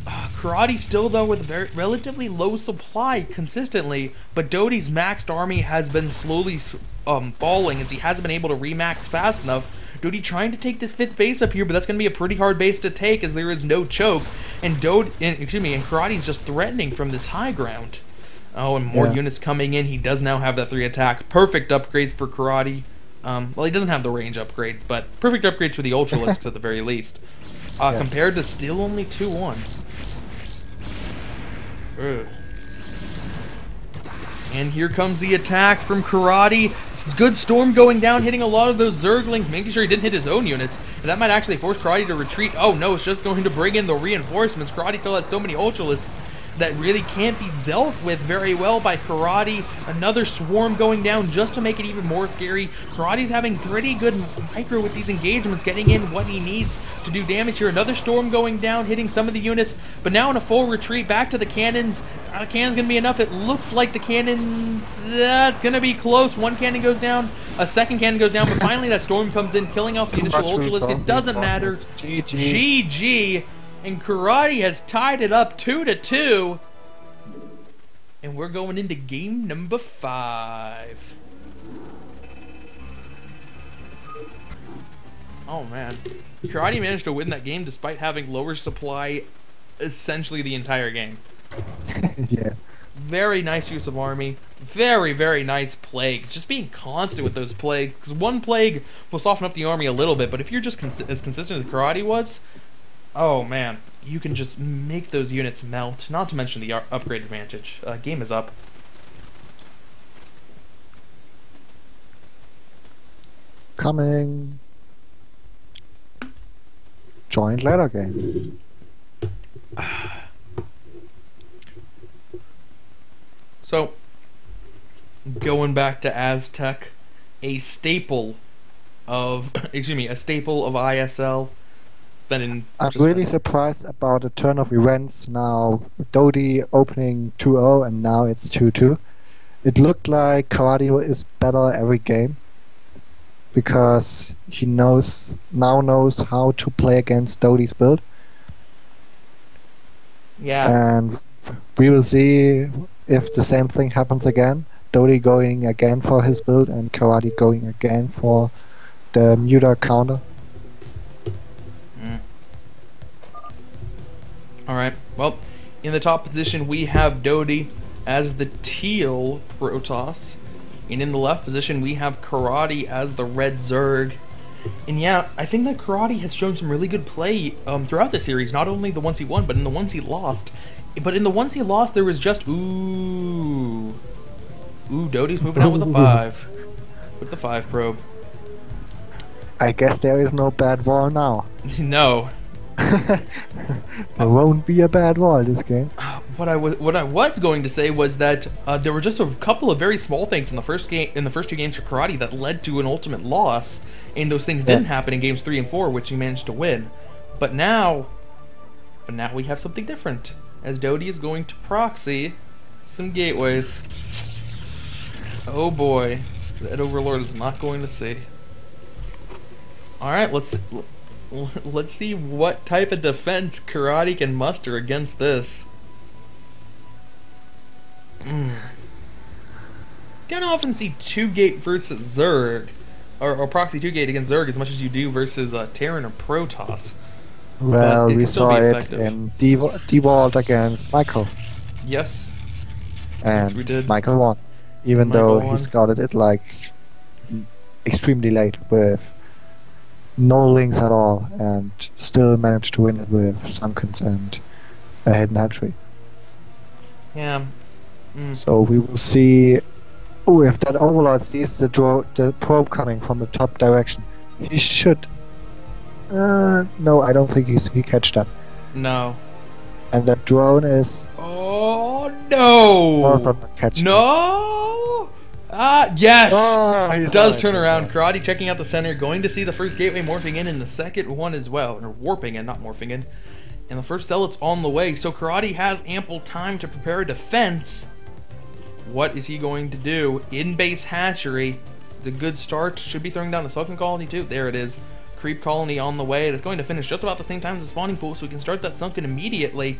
Karate still though with very relatively low supply consistently, but dOTY's maxed army has been slowly falling as he hasn't been able to remax fast enough. dOTY trying to take this 5th base up here, but that's going to be a pretty hard base to take as there is no choke, and Karate's just threatening from this high ground. Oh, and more units coming in. He does now have that 3 attack. Perfect upgrades for Karate. Well, he doesn't have the range upgrades, but perfect upgrades for the Ultralisks at the very least. Compared to still only 2-1. And here comes the attack from Karate. Good storm going down, hitting a lot of those Zerglings, making sure he didn't hit his own units. And that might actually force Karate to retreat. Oh no, it's just going to bring in the reinforcements. Karate still has so many Ultralisks that really can't be dealt with very well by Karate. Another swarm going down just to make it even more scary. Karate's having pretty good micro with these engagements, getting in what he needs to do damage here. Another storm going down, hitting some of the units, but now in a full retreat back to the cannons. The cannon's gonna be enough. It looks like the cannons, it's gonna be close. One cannon goes down, a second cannon goes down, but finally that storm comes in, killing off the initial Ultralisk. It doesn't matter. GG. And Karate has tied it up 2-2. And we're going into game number 5. Oh man. Karate managed to win that game despite having lower supply essentially the entire game. Yeah. Very nice use of army. Very, very nice plagues. Just being constant with those plagues. Because one plague will soften up the army a little bit, but if you're just as consistent as Karate was, oh man, you can just make those units melt. Not to mention the upgrade advantage. Game is up. Coming. Joint ladder game. So, going back to Aztec, a staple of a staple of ISL. I'm really surprised about the turn of events now. dOTY opening 2-0 and now it's 2-2. It looked like Karate is better every game because he now knows how to play against dOTY's build. Yeah. And we will see if the same thing happens again. dOTY going again for his build and Karate going again for the muta counter. Alright, well, in the top position we have dOTY as the teal Protoss, and in the left position we have Karate as the red Zerg. And yeah, I think that Karate has shown some really good play throughout the series, not only the ones he won, but in the ones he lost. But in the ones he lost, there was just, ooh, dOTY's moving out with a 5. With the 5 probe. I guess there is no bad wall now. No. There won't be a bad wall this game. What I was going to say was that there were just a couple of very small things in the first game, in the first 2 games for Karate, that led to an ultimate loss, and those things didn't happen in games 3 and 4, which he managed to win. But now we have something different, as dOTY is going to proxy some gateways. Oh boy, that Overlord is not going to see. All right, let's see what type of defense Karate can muster against this. Don't often see 2-gate versus Zerg, or proxy 2-gate against Zerg as much as you do versus Terran or Protoss. Well, we saw it in dWalt against Michael. Yes. And yes, we did. Michael won. Even though he scouted it like extremely late with no links at all, and still managed to win it with Sunkens and a hidden hatchery. Yeah. So we will see. Oh, if that Overlord sees the probe coming from the top direction, he should. No, I don't think he catch that. No. And that drone is. Oh no! Also not catching. No. Yes! Oh, does turn around. Karate checking out the center, going to see the first gateway morphing in the second one as well. Or warping in, not morphing in. And the first zealot's on the way. So Karate has ample time to prepare a defense. What is he going to do? In-base hatchery. It's a good start. Should be throwing down the sunken colony too. There it is. Creep colony on the way. It's going to finish just about the same time as the spawning pool, so we can start that sunken immediately.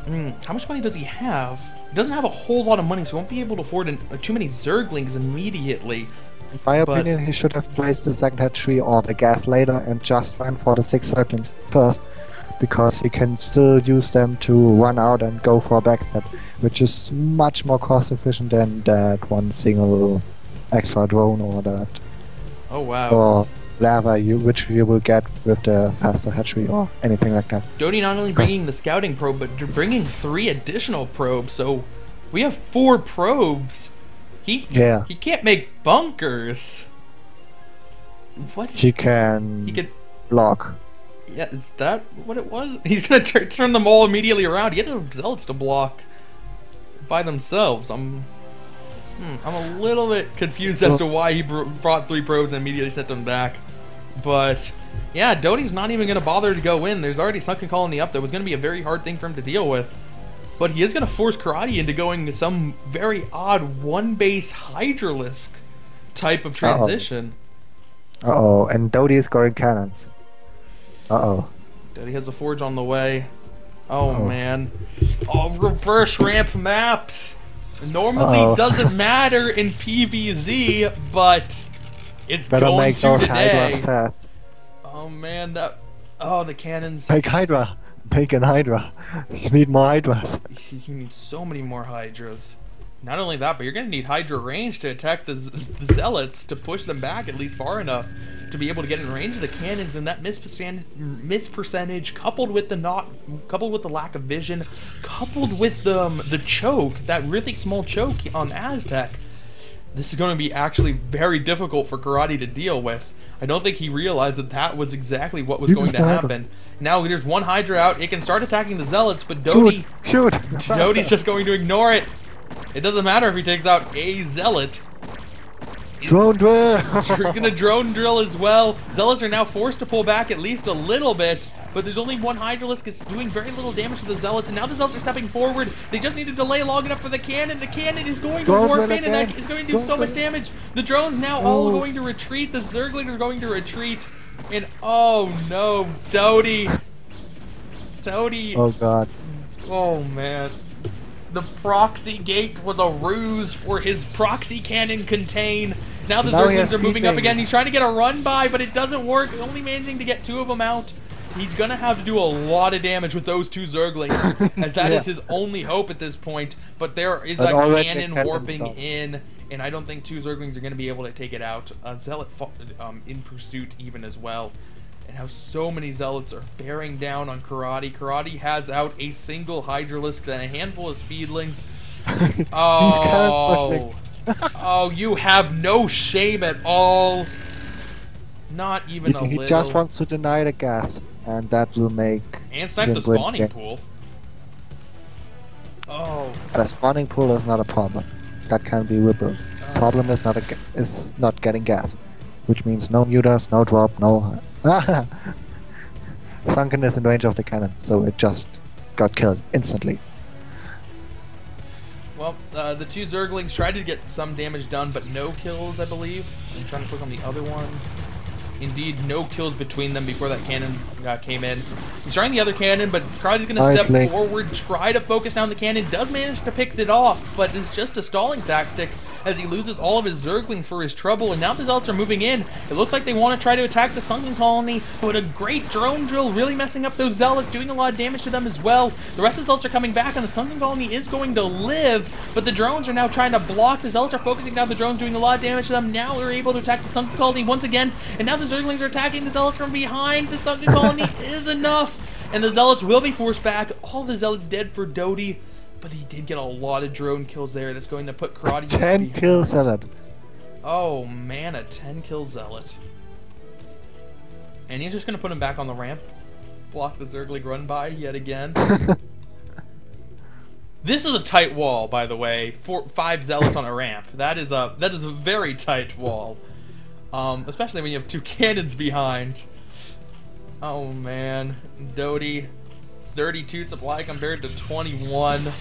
How much money does he have? He doesn't have a whole lot of money, so he won't be able to afford too many Zerglings immediately. In my opinion, he should have placed the second hatchery or the gas later and just went for the 6 Zerglings first, because he can still use them to run out and go for a backstep, which is much more cost efficient than that one single extra drone or that. Oh wow. Or lava which you will get with the faster hatchery or anything like that. dOTY not only bringing the scouting probe, but bringing 3 additional probes, so we have 4 probes. He can't make bunkers. What? He can block. Yeah, is that what it was? He's gonna turn them all immediately around. He had zealots to block by themselves. I'm a little bit confused as to why he brought 3 probes and immediately sent them back. But yeah, dOTY's not even gonna bother to go in. There's already sunken colony up. That was gonna be a very hard thing for him to deal with. But he is gonna force Karate into going some very odd 1-base Hydralisk type of transition. And dOTY is going cannons. dOTY has a forge on the way. Oh man. Oh, reverse ramp maps! Normally doesn't matter in PvZ, but it's better going make to those today. Hydras fast. Oh man, the cannons. Make Hydra. Make an Hydra. You need more Hydras. You need so many more Hydras. Not only that, but you're going to need Hydra range to attack the Zealots, to push them back at least far enough to be able to get in range of the cannons, and that miss percentage coupled with the lack of vision, coupled with the choke, that really small choke on Aztec. This is going to be actually very difficult for Karate to deal with. I don't think he realized that was exactly what was going to happen. Now there's one Hydra out. It can start attacking the Zealots, but dOTY... Shoot! dOTY's just going to ignore it. It doesn't matter if he takes out a Zealot. Drone drill! You're gonna drone drill as well. Zealots are now forced to pull back at least a little bit, but there's only one Hydralisk. It's doing very little damage to the Zealots, and now the Zealots are stepping forward. They just need to delay long enough for the cannon. The cannon is going to warp in, and that is going to do so much damage. The drone's now all going to retreat. The Zergling is going to retreat, and oh no, dOTY. Oh god. Oh man. The proxy gate was a ruse for his proxy cannon contain. Now the Now he Zerglings has are moving up beeping. again. He's trying to get a run by, but it doesn't work. Only managing to get 2 of them out. He's going to have to do a lot of damage with those 2 Zerglings, as that Yeah. is his only hope at this point. But there is But a already a cannon cannon warping stop. in, and I don't think 2 Zerglings are going to be able to take it out. A Zealot in pursuit even as well. And how so many Zealots are bearing down on Karate. Karate has out a single Hydralisk and a handful of Speedlings. Oh, oh, you have no shame at all. Not even a He little. just wants to deny the gas, and that will make And snipe the him win spawning game. pool. Oh, The spawning pool is not a problem. That can be rebuilt. Problem is not getting gas, which means no mutas, no drop, no. Sunkenness in range of the cannon, so it just got killed instantly. well, the 2 Zerglings tried to get some damage done, but no kills, I believe. I'm trying to click on the other one. Indeed, no kills between them before that cannon came in. He's trying the other cannon, but Karate's going to Nice step links. forward, try to focus down the cannon. Does manage to pick it off, but it's just a stalling tactic as he loses all of his Zerglings for his trouble. And now the Zealots are moving in. It looks like they want to try to attack the Sunken Colony, but a great drone drill really messing up those Zealots, doing a lot of damage to them as well. The rest of the Zealots are coming back, and the Sunken Colony is going to live, but the drones are now trying to block. The Zealots are focusing down the drones, doing a lot of damage to them. Now they're able to attack the Sunken Colony once again, and now the Zerglings are attacking the Zealots from behind. The Sunken Colony is enough, and the Zealots will be forced back. All the Zealots dead for dOTY, but he did get a lot of drone kills there. That's going to put Karate 10 kill Zealot. Oh man, a 10-kill Zealot. And he's just going to put him back on the ramp. Block the Zergling run by yet again. This is a tight wall, by the way. 5 Zealots on a ramp. That is a very tight wall. Especially when you have 2 cannons behind. Oh man, dOTY, 32 supply compared to 21.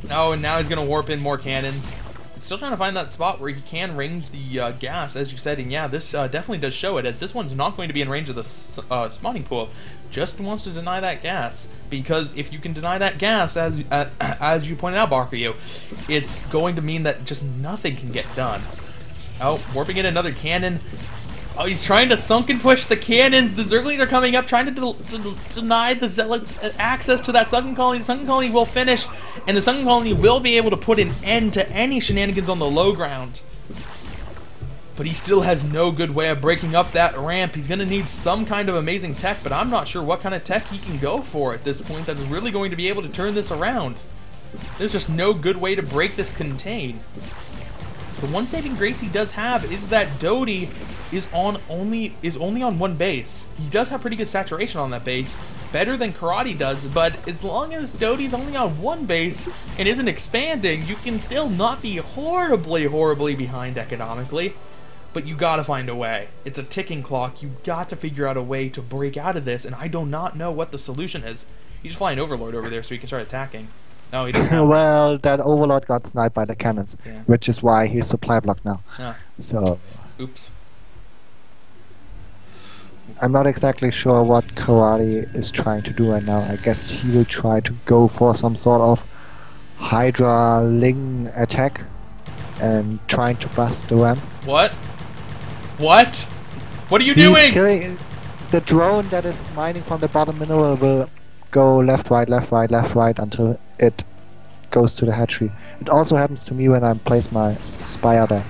Oh, and now he's gonna warp in more cannons. Still trying to find that spot where he can range the gas, as you said, and yeah, this definitely does show it, as this one's not going to be in range of the spawning pool. Just wants to deny that gas, because if you can deny that gas, as you pointed out, Bakuyo, it's going to mean that just nothing can get done. Oh, warping in another cannon. Oh, he's trying to sunken push the cannons. The Zerglings are coming up, trying to deny the Zealots access to that Sunken Colony. The Sunken Colony will finish, and the Sunken Colony will be able to put an end to any shenanigans on the low ground. But he still has no good way of breaking up that ramp. He's going to need some kind of amazing tech, but I'm not sure what kind of tech he can go for at this point that's really going to be able to turn this around. There's just no good way to break this contain. The one saving grace he does have is that dOTY is only on one base. He does have pretty good saturation on that base, better than Karate does, but as long as dOTY's only on one base and isn't expanding, you can still not be horribly behind economically, but you gotta find a way. It's a ticking clock. You got to figure out a way to break out of this, and I do not know what the solution is. He's flying Overlord over there so he can start attacking. No, he doesn't have Well, that Overlord got sniped by the cannons, Yeah. which is why he's supply blocked now. Yeah. So, Oops. I'm not exactly sure what Karate is trying to do right now. I guess he will try to go for some sort of Hydra Ling attack and trying to bust the ramp. What? What? What are you He's doing? killing the drone that is mining from the bottom mineral will go left, right, left, right, left, right until it goes to the hatchery. It also happens to me when I place my spire there.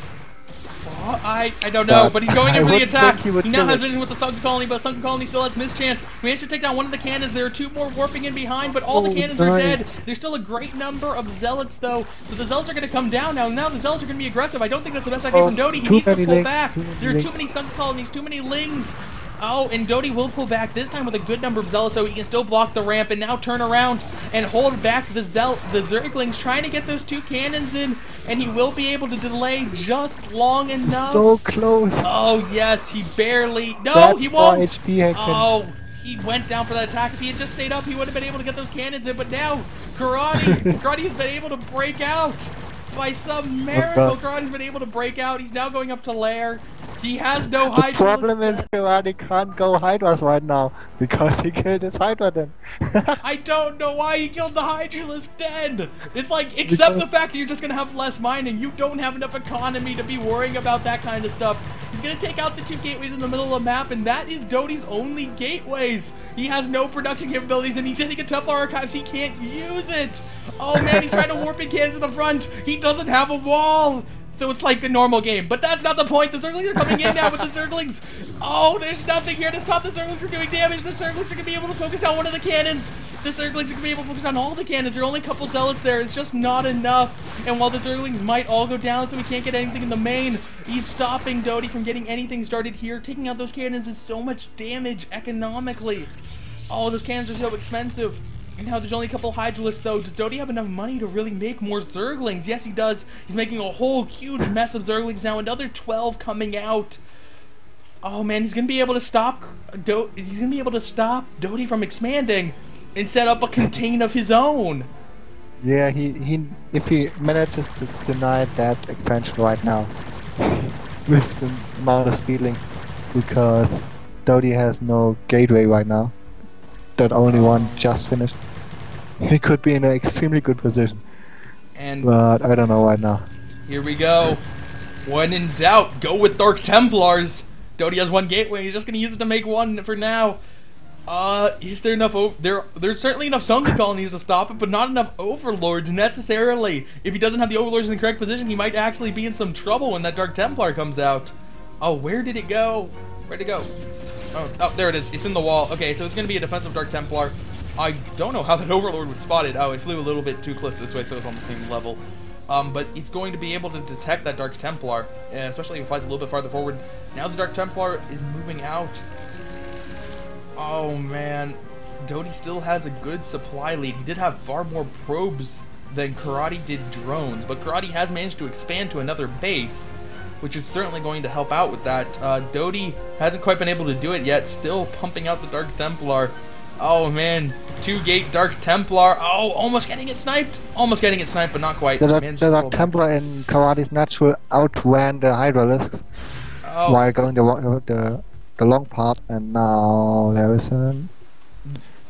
Oh, I don't know, but he's going in for the wouldn't attack. think he would now kill has it. vision with the Sunken Colony, but Sunken Colony still has mischance. We managed to take down one of the cannons. There are 2 more warping in behind, but all the Oh, cannons are dead. nice. There's still a great number of Zealots, though. So the Zealots are going to come down now. Now the Zealots are going to be aggressive. I don't think that's the best idea Oh, from dOTY. He too needs to many pull links, back. too many There are too links. many Sunken Colonies, too many Lings. Oh, and dOTY will pull back, this time with a good number of Zealots, so he can still block the ramp and now turn around and hold back the Zerglings, trying to get those 2 cannons in, and he will be able to delay just long enough. So close. Oh, yes, he barely... No, That he won't! 4 HP hack can- Oh, he went down for that attack. If he had just stayed up, he would have been able to get those cannons in, but now Karate has been able to break out. By some miracle, God. Karate's been able to break out. He's now going up to Lair. He has no The Hydralisk problem is Den. Karate can't go Hydras right now because he killed his Hydra then. I don't know why he killed the Hydralisk Den. It's like, except the fact that you're just gonna have less mining, you don't have enough economy to be worrying about that kind of stuff. He's gonna take out the 2 gateways in the middle of the map, and that is dOTY's only gateways. He has no production capabilities, and he's hitting a Templar Archives. He can't use it. Oh man, he's trying to warp in cannons to the front. He doesn't have a wall. So it's like a normal game, but that's not the point. The Zerglings are coming in now with the Zerglings. Oh, there's nothing here to stop the Zerglings from doing damage. The Zerglings are going to be able to focus down one of the cannons. The Zerglings are going to be able to focus on all the cannons. There are only a couple Zealots there. It's just not enough. And while the Zerglings might all go down so we can't get anything in the main, he's stopping dOTY from getting anything started here. Taking out those cannons is so much damage economically. Oh, those cannons are so expensive. Now there's only a couple Hydralisks though. Does dOTY have enough money to really make more Zerglings? Yes, he does. He's making a whole huge mess of Zerglings now. Another 12 coming out. Oh man, he's gonna be able to stop dOTY from expanding and set up a contain of his own. Yeah, if he manages to deny that expansion right now with the amount of speedlings, because dOTY has no gateway right now. That only one just finished. He could be in an extremely good position. But I don't know right now. Here we go. When in doubt, go with Dark Templars. dOTY has 1 gateway. He's just gonna use it to make 1 for now. Is there enough? There's certainly enough Sunken Colonies to stop it, but not enough Overlords necessarily. If he doesn't have the Overlords in the correct position, he might actually be in some trouble when that Dark Templar comes out. Oh, where did it go? Where'd it go? Oh, there it is. It's in the wall. Okay, so it's going to be a defensive Dark Templar. I don't know how that Overlord would spot it. Oh, it flew a little bit too close this way, so it's on the same level. But it's going to be able to detect that Dark Templar, especially if it flies a little bit farther forward. Now the Dark Templar is moving out. Oh, man. dOTY still has a good supply lead. He did have far more probes than Karate did drones, but Karate has managed to expand to another base, which is certainly going to help out with that. dOTY hasn't quite been able to do it yet, still pumping out the Dark Templar. Oh man, 2-gate Dark Templar. Oh, almost getting it sniped. Almost getting it sniped, but not quite. The Dark Templar in Karate's natural outran the Hydralisks while going the long part, and now there is a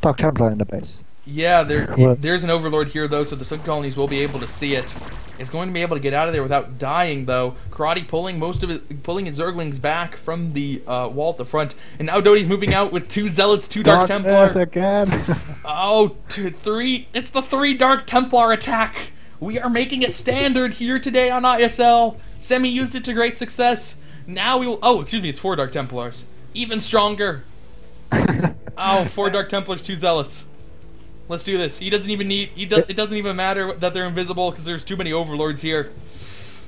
Dark Templar in the base. Yeah, there's an Overlord here though, so the Sun Colonies will be able to see it. It's going to be able to get out of there without dying though. Karate pulling his Zerglings back from the wall at the front, and now dOTY's moving out with 2 Zealots, 2 Dark Templar. Again. Oh, 3. It's the 3 Dark Templar attack. We are making it standard here today on ISL. Semi used it to great success. Now we will. Oh, excuse me, it's 4 Dark Templars. Even stronger. Oh, 4 Dark Templars, 2 Zealots. Let's do this. He doesn't even need. It doesn't even matter that they're invisible because there's too many Overlords here.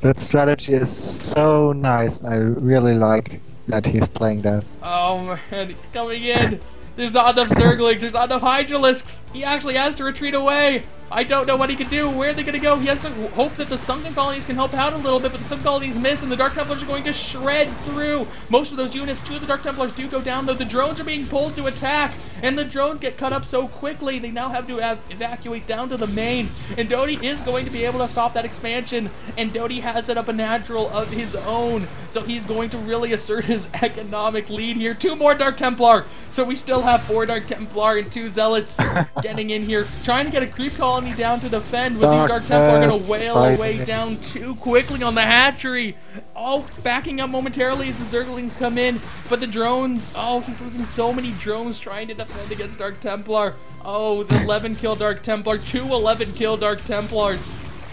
That strategy is so nice. I really like that he's playing that. Oh man, he's coming in. There's not enough Zerglings. There's not enough Hydralisks. He actually has to retreat away. I don't know what he can do. Where are they going to go? He has to hope that the Sunken Colonies can help out a little bit, but the Sunken Colonies miss, and the Dark Templars are going to shred through most of those units. 2 of the Dark Templars do go down, though. The drones are being pulled to attack, and the drones get cut up so quickly, they now have to evacuate down to the main, and dOTY is going to be able to stop that expansion, and dOTY has set up a natural of his own, so he's going to really assert his economic lead here. 2 more Dark Templar, so we still have 4 Dark Templar and 2 Zealots getting in here, trying to get a creep colony down to defend, with these Dark Templar are going to wail away down too quickly on the hatchery. Oh, backing up momentarily as the Zerglings come in, but the drones, oh, he's losing so many drones trying to defend against Dark Templar. Oh, the 11 kill Dark Templar, 2 11 kill Dark Templars,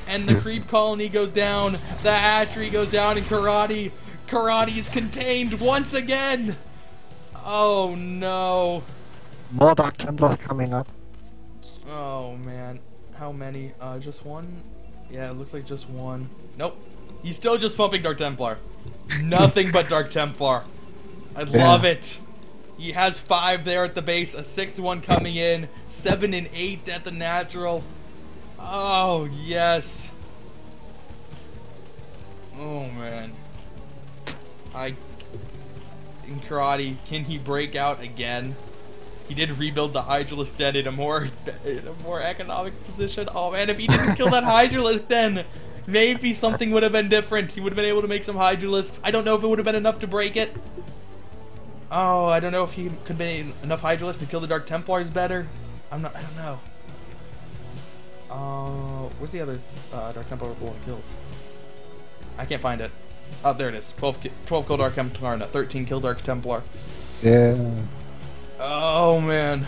and the creep colony goes down, the hatchery goes down, and Karate is contained once again. Oh no. More Dark Templars coming up. Oh man. How many? Just 1? Yeah, it looks like just 1. Nope. He's still just pumping Dark Templar. Nothing but Dark Templar. I love it. He has 5 there at the base, a 6th one coming in, 7 and 8 at the natural. Oh, yes. Oh, man. In Karate, can he break out again? He did rebuild the Hydralisk Den in a more economic position. Oh man, if he didn't kill that Hydralisk Den, Maybe something would have been different. He would have been able to make some Hydralisks. I don't know if it would have been enough to break it. Oh, I don't know if he could be enough Hydralisks to kill the Dark Templars better. I don't know. Where's the other Dark Templar with the one kills? I can't find it. Oh, there it is. 12 kill Dark Templar and a 13 kill Dark Templar. Yeah. Oh man.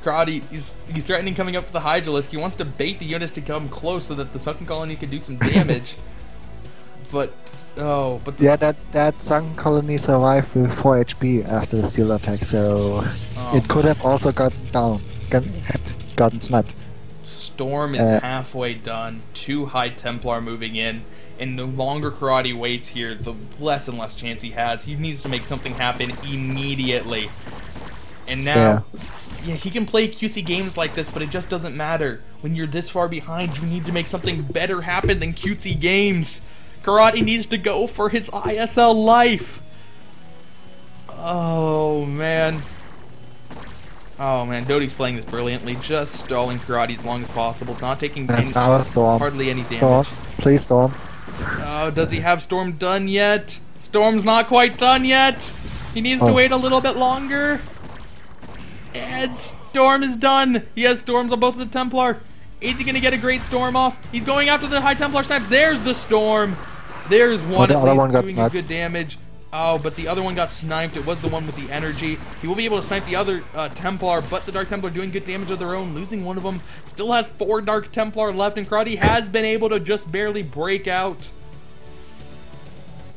Karate, he's threatening coming up for the Hydralisk. He wants to bait the units to come close so that the Sunken Colony can do some damage. But yeah, that Sunken Colony survived with 4 HP after the steel attack, so it could have also gotten sniped. Storm is halfway done. 2 High Templar moving in. And the longer Karate waits here, the less and less chance he has. He needs to make something happen immediately. And now, yeah, he can play cutesy games like this, but it just doesn't matter. When you're this far behind, you need to make something better happen than cutesy games. Karate needs to go for his ISL life. Oh, man. Oh, man. Doty's playing this brilliantly. Just stalling Karate as long as possible. Not taking hardly any damage. Storm. Please, Storm. Oh, does he have Storm done yet? Storm's not quite done yet. He needs to wait a little bit longer. And Storm is done. He has Storms on both of the Templar. Is he going to get a great Storm off? He's going after the High Templar snipes. There's the Storm. There's one at least doing good damage. Oh, but the other one got sniped. It was the one with the energy. He will be able to snipe the other Templar, but the Dark Templar doing good damage of their own, losing one of them. Still has 4 Dark Templar left, and Karate has been able to just barely break out.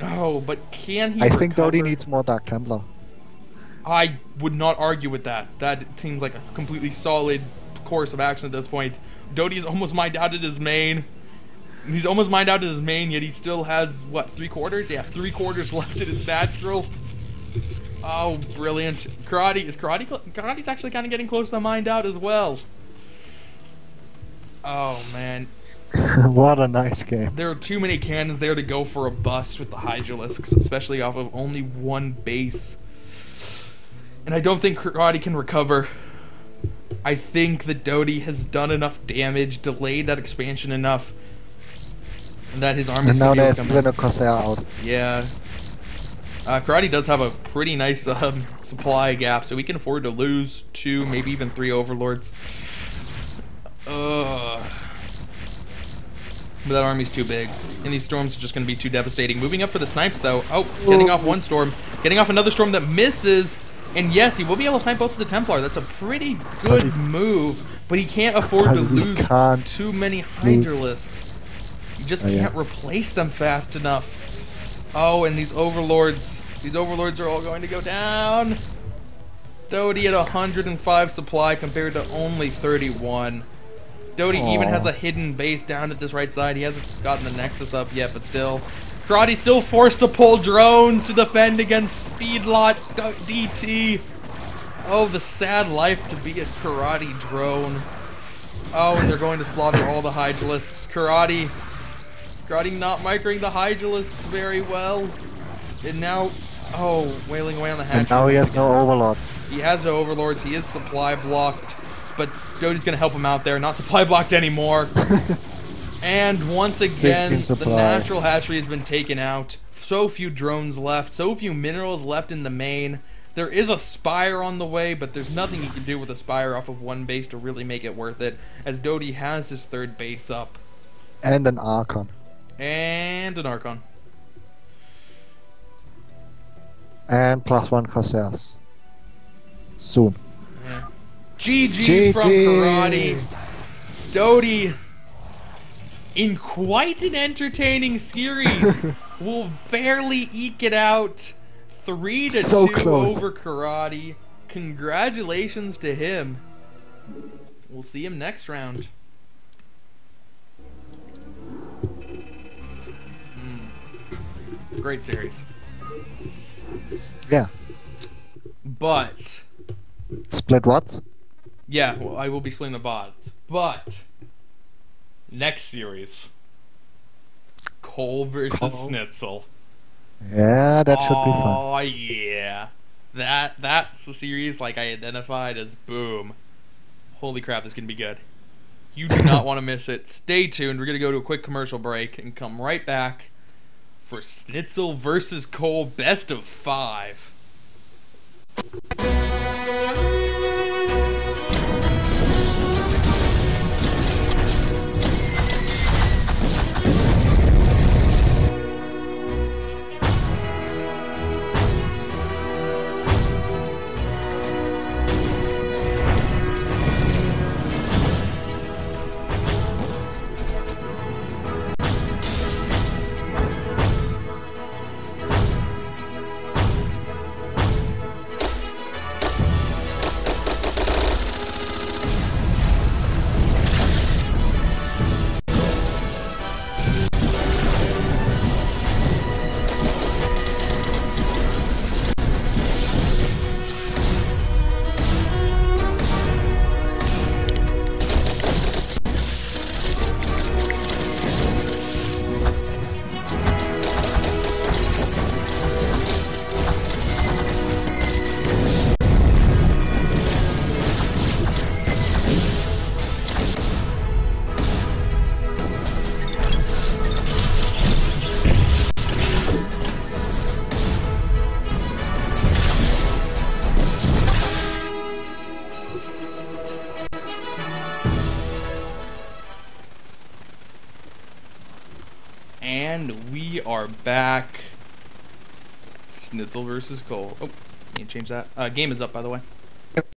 Oh, but can he recover? Think Doty needs more Dark Templar. I would not argue with that. That seems like a completely solid course of action at this point. Doty's almost mined out at his main. He's almost mined out at his main, yet he still has, what, 3/4? Yeah, 3/4 left in his natural. Oh, brilliant. Karate's actually kind of getting close to mined out as well. Oh, man. What a nice game. There are too many cannons there to go for a bust with the Hydralisks, especially off of only 1 base. And I don't think Karate can recover. I think that Doty has done enough damage, delayed that expansion enough, that his army's going to be able to come in. And now there's Corsair out. Yeah. Karate does have a pretty nice supply gap, so we can afford to lose 2, maybe even 3 Overlords. But that army's too big, and these storms are just going to be too devastating. Moving up for the snipes, though. Oh, getting off one storm. Getting off another storm that misses. And yes, he will be able to snipe both of the Templar. That's a pretty good move, but he can't afford to lose too many Hydralisks. You just can't replace them fast enough. Oh, and these Overlords are all going to go down. Doty at 105 supply compared to only 31. Doty even has a hidden base down at this right side. He hasn't gotten the Nexus up yet, but still. Karate's still forced to pull drones to defend against Speedlot DT. Oh, the sad life to be a Karate drone. Oh, and they're going to slaughter all the Hydralisks. Karate not microing the Hydralisks very well. And now, wailing away on the hatchery. And now he has no Overlord. He has no Overlords. He is supply blocked. But Doty's going to help him out there. Not supply blocked anymore. And once again, the natural hatchery has been taken out. So few drones left. So few minerals left in the main. There is a Spire on the way, but there's nothing you can do with a Spire off of 1 base to really make it worth it, as Doty has his 3rd base up. And an Archon. And an Archon. And +1 Corsairs. Soon. Yeah. GG from Karate. Doty, in quite an entertaining series, will barely eke it out. 3-2 over Karate. Congratulations to him. We'll see him next round. Great series. Yeah. But split what? Yeah, well, I will be splitting the bots. But next series, Cole versus Schnitzel. Yeah, that should be fun. Oh yeah, that's the series like I identified as boom. Holy crap, this is gonna be good. You do not want to miss it. Stay tuned. We're going to go to a quick commercial break and come right back for Schnitzel versus Cole Best of 5. And we are back. Schnitzel versus Cole. Oh, need to change that. Game is up, by the way.